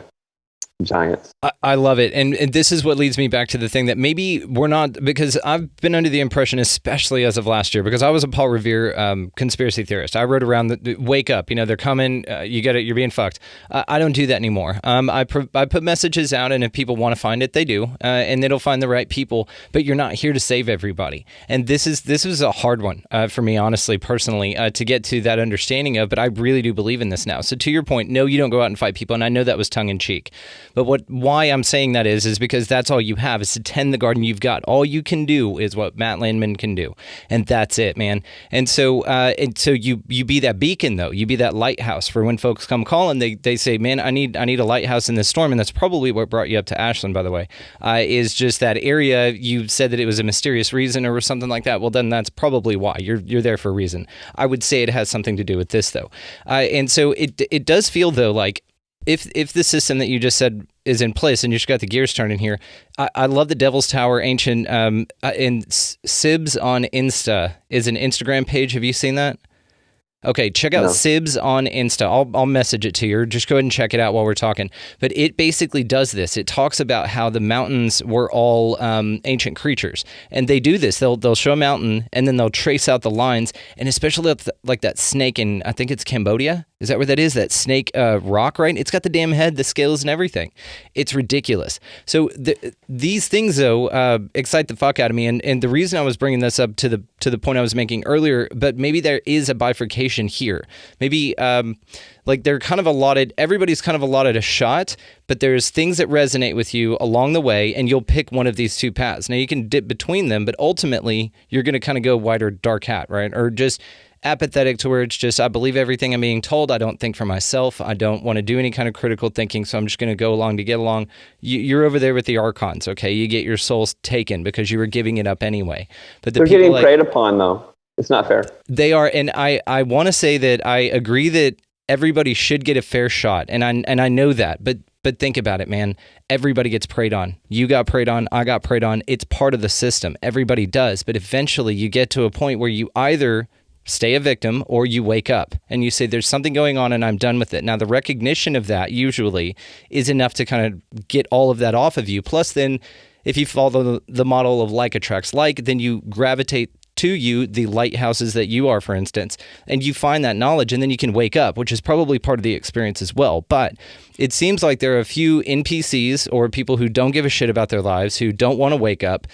giants. I love it. And this is what leads me back to the thing that maybe we're not, because I've been under the impression, especially as of last year, because I was a Paul Revere conspiracy theorist. I wrote around the wake up, they're coming, you get it, you're being fucked. I don't do that anymore. I put messages out, and if people want to find it, they do, and it'll find the right people, but you're not here to save everybody. And this was a hard one for me, honestly, personally, to get to that understanding of, but I really do believe in this now. So to your point, no, you don't go out and fight people, and I know that was tongue in cheek. But why I'm saying that is because that's all you have, is to tend the garden you've got. All you can do is what Matt Landman can do, and that's it, man. And so you be that beacon, though. You be that lighthouse for when folks come calling. They say, man, I need a lighthouse in this storm, and that's probably what brought you up to Ashland, by the way. Is just that area. You said that it was a mysterious reason or something like that. Well, then that's probably why you're there for a reason. I would say it has something to do with this, though, and so it does feel though like. If the system that you just said is in place and you just got the gears turning here, I love the Devil's Tower ancient, and Sibs on Insta is an Instagram page. Have you seen that? Okay, check out Sibs on Insta. I'll message it to you. Just go ahead and check it out while we're talking. But it basically does this. It talks about how the mountains were all ancient creatures, and they do this. They'll show a mountain, and then they'll trace out the lines, and especially like that snake in, I think it's Cambodia. Is that where that is? That snake rock, right? It's got the damn head, the scales, and everything. It's ridiculous. So these things, though, excite the fuck out of me. And the reason I was bringing this up to the point I was making earlier, but maybe there is a bifurcation here. Maybe like they're kind of allotted, everybody's kind of allotted a shot, but there's things that resonate with you along the way, and you'll pick one of these two paths. Now, you can dip between them, but ultimately, you're going to kind of go white or dark hat, right? Or just apathetic to where it's just, I believe everything I'm being told. I don't think for myself. I don't want to do any kind of critical thinking, so I'm just going to go along to get along. You're over there with the archons, okay? You get your souls taken because you were giving it up anyway. But they're getting preyed upon, though. It's not fair. They are, and I want to say that I agree that everybody should get a fair shot, and I know that, but think about it, man. Everybody gets preyed on. You got preyed on. I got preyed on. It's part of the system. Everybody does, but eventually you get to a point where you either stay a victim or you wake up and you say, there's something going on and I'm done with it. Now, the recognition of that usually is enough to kind of get all of that off of you. Plus, then if you follow the model of like attracts like, then you gravitate to you the lighthouses that you are, for instance, and you find that knowledge, and then you can wake up, which is probably part of the experience as well. But it seems like there are a few NPCs or people who don't give a shit about their lives, who don't want to wake up.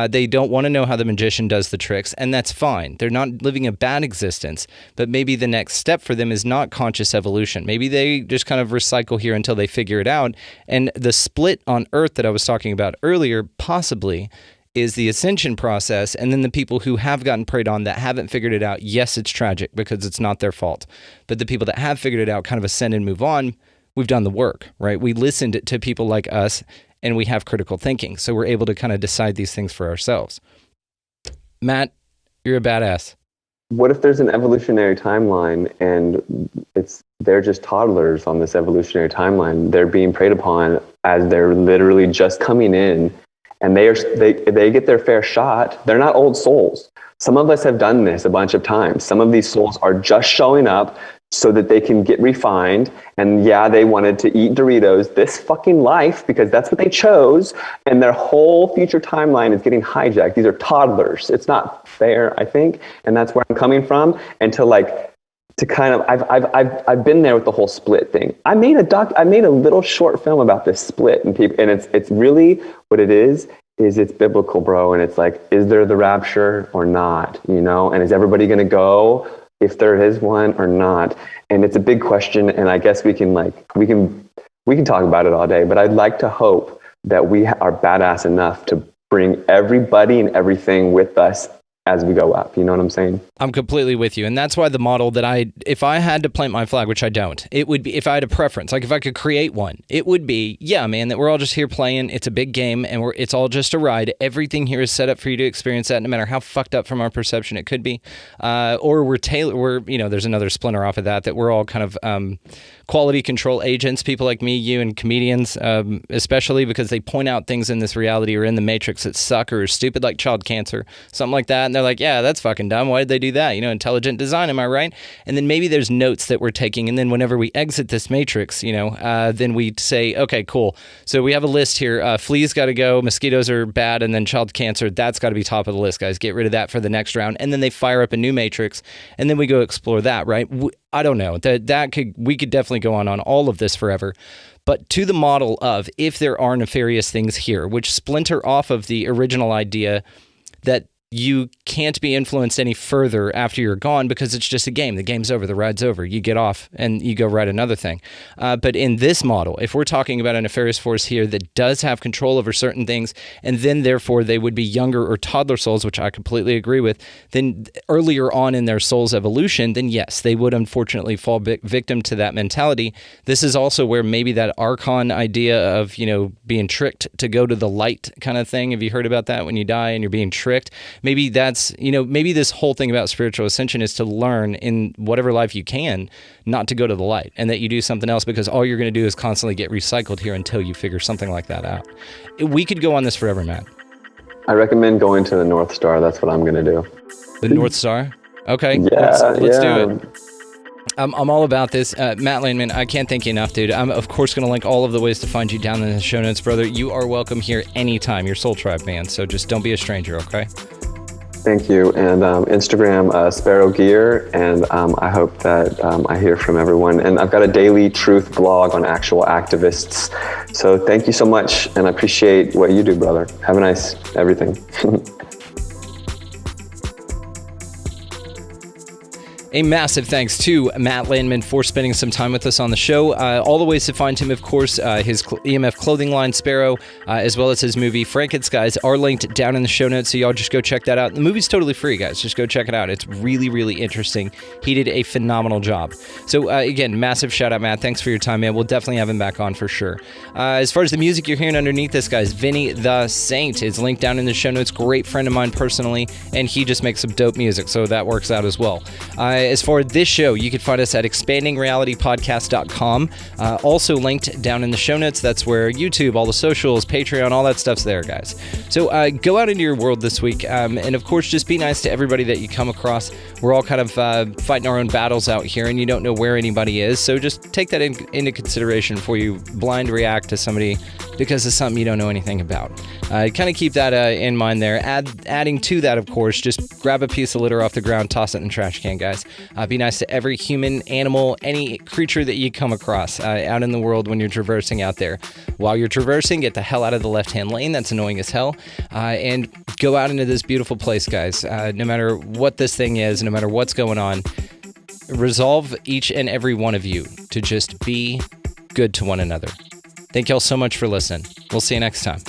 They don't want to know how the magician does the tricks, and that's fine. They're not living a bad existence, but maybe the next step for them is not conscious evolution. Maybe they just kind of recycle here until they figure it out. And the split on Earth that I was talking about earlier possibly is the ascension process, and then the people who have gotten preyed on that haven't figured it out. Yes, it's tragic because it's not their fault. But the people that have figured it out kind of ascend and move on. We've done the work, right? We listened to people like us, and we have critical thinking. So we're able to kind of decide these things for ourselves. Matt, you're a badass. What if there's an evolutionary timeline and they're just toddlers on this evolutionary timeline? They're being preyed upon as they're literally just coming in, and they get their fair shot. They're not old souls. Some of us have done this a bunch of times. Some of these souls are just showing up so that they can get refined. And yeah, they wanted to eat Doritos this fucking life because that's what they chose. And their whole future timeline is getting hijacked. These are toddlers. It's not fair, I think. And that's where I'm coming from. And to like to kind of, I've been there with the whole split thing. I made a little short film about this split, and it's really what it is it's biblical, bro. And it's like, is there the rapture or not? And is everybody going to go if there is one or not? And it's a big question. And I guess we can talk about it all day, but I'd like to hope that we are badass enough to bring everybody and everything with us as we go up. You know what I'm saying? I'm completely with you. And that's why the model that if I had to plant my flag, which I don't, it would be, if I had a preference, like if I could create one, it would be, yeah, man, that we're all just here playing. It's a big game and it's all just a ride. Everything here is set up for you to experience that, no matter how fucked up from our perception it could be. Or there's another splinter off of that we're all kind of quality control agents, people like me, you, and comedians, especially because they point out things in this reality or in the matrix that suck or are stupid, like child cancer, something like that. And they're like, yeah, that's fucking dumb. Why did they do that? Intelligent design, am I right? And then maybe there's notes that we're taking. And then whenever we exit this matrix, then we say, okay, cool. So we have a list here. Fleas got to go. Mosquitoes are bad. And then child cancer, that's got to be top of the list, guys. Get rid of that for the next round. And then they fire up a new matrix. And then we go explore that, right? I don't know. We could definitely go on all of this forever. But to the model of, if there are nefarious things here, which splinter off of the original idea that you can't be influenced any further after you're gone because it's just a game. The game's over. The ride's over. You get off and you go ride another thing. But in this model, if we're talking about a nefarious force here that does have control over certain things, and then therefore they would be younger or toddler souls, which I completely agree with, then earlier on in their soul's evolution, then yes, they would unfortunately fall victim to that mentality. This is also where maybe that Archon idea of, being tricked to go to the light kind of thing. Have you heard about that when you die and you're being tricked? Maybe that's, maybe this whole thing about spiritual ascension is to learn in whatever life you can not to go to the light, and that you do something else, because all you're going to do is constantly get recycled here until you figure something like that out. We could go on this forever, Matt. I recommend going to the North Star. That's what I'm going to do. The North Star? Okay. Yeah, let's do it. I'm all about this. Matt Landman, I can't thank you enough, dude. I'm, of course, going to link all of the ways to find you down in the show notes, brother. You are welcome here anytime. You're Soul Tribe, man. So just don't be a stranger, okay? Thank you. And Instagram, Spero Gear. And I hope that I hear from everyone. And I've got a daily truth blog on actual activists. So thank you so much. And I appreciate what you do, brother. Have a nice everything. A massive thanks to Matt Landman for spending some time with us on the show. All the ways to find him, of course, his EMF clothing line, Spero, as well as his movie, FrankenSkies, are linked down in the show notes, so y'all just go check that out. The movie's totally free, guys. Just go check it out. It's really, really interesting. He did a phenomenal job. So, again, massive shout out, Matt. Thanks for your time, man. We'll definitely have him back on for sure. As far as the music you're hearing underneath this, guys, Vinny the Saint is linked down in the show notes. Great friend of mine personally, and he just makes some dope music, so that works out as well. As for this show, you can find us at expandingrealitypodcast.com. Also linked down in the show notes. That's where YouTube, all the socials, Patreon, all that stuff's there, guys. So go out into your world this week. And of course, just be nice to everybody that you come across. We're all kind of fighting our own battles out here, and you don't know where anybody is. So just take that into consideration before you blind react to somebody because of something you don't know anything about. Kind of keep that in mind there. Adding to that, of course, just grab a piece of litter off the ground, toss it in the trash can, guys. Be nice to every human, animal, any creature that you come across out in the world when you're traversing out there. While you're traversing, get the hell out of the left-hand lane. That's annoying as hell. And go out into this beautiful place, guys. No matter what this thing is, no matter what's going on, resolve each and every one of you to just be good to one another. Thank y'all so much for listening. We'll see you next time.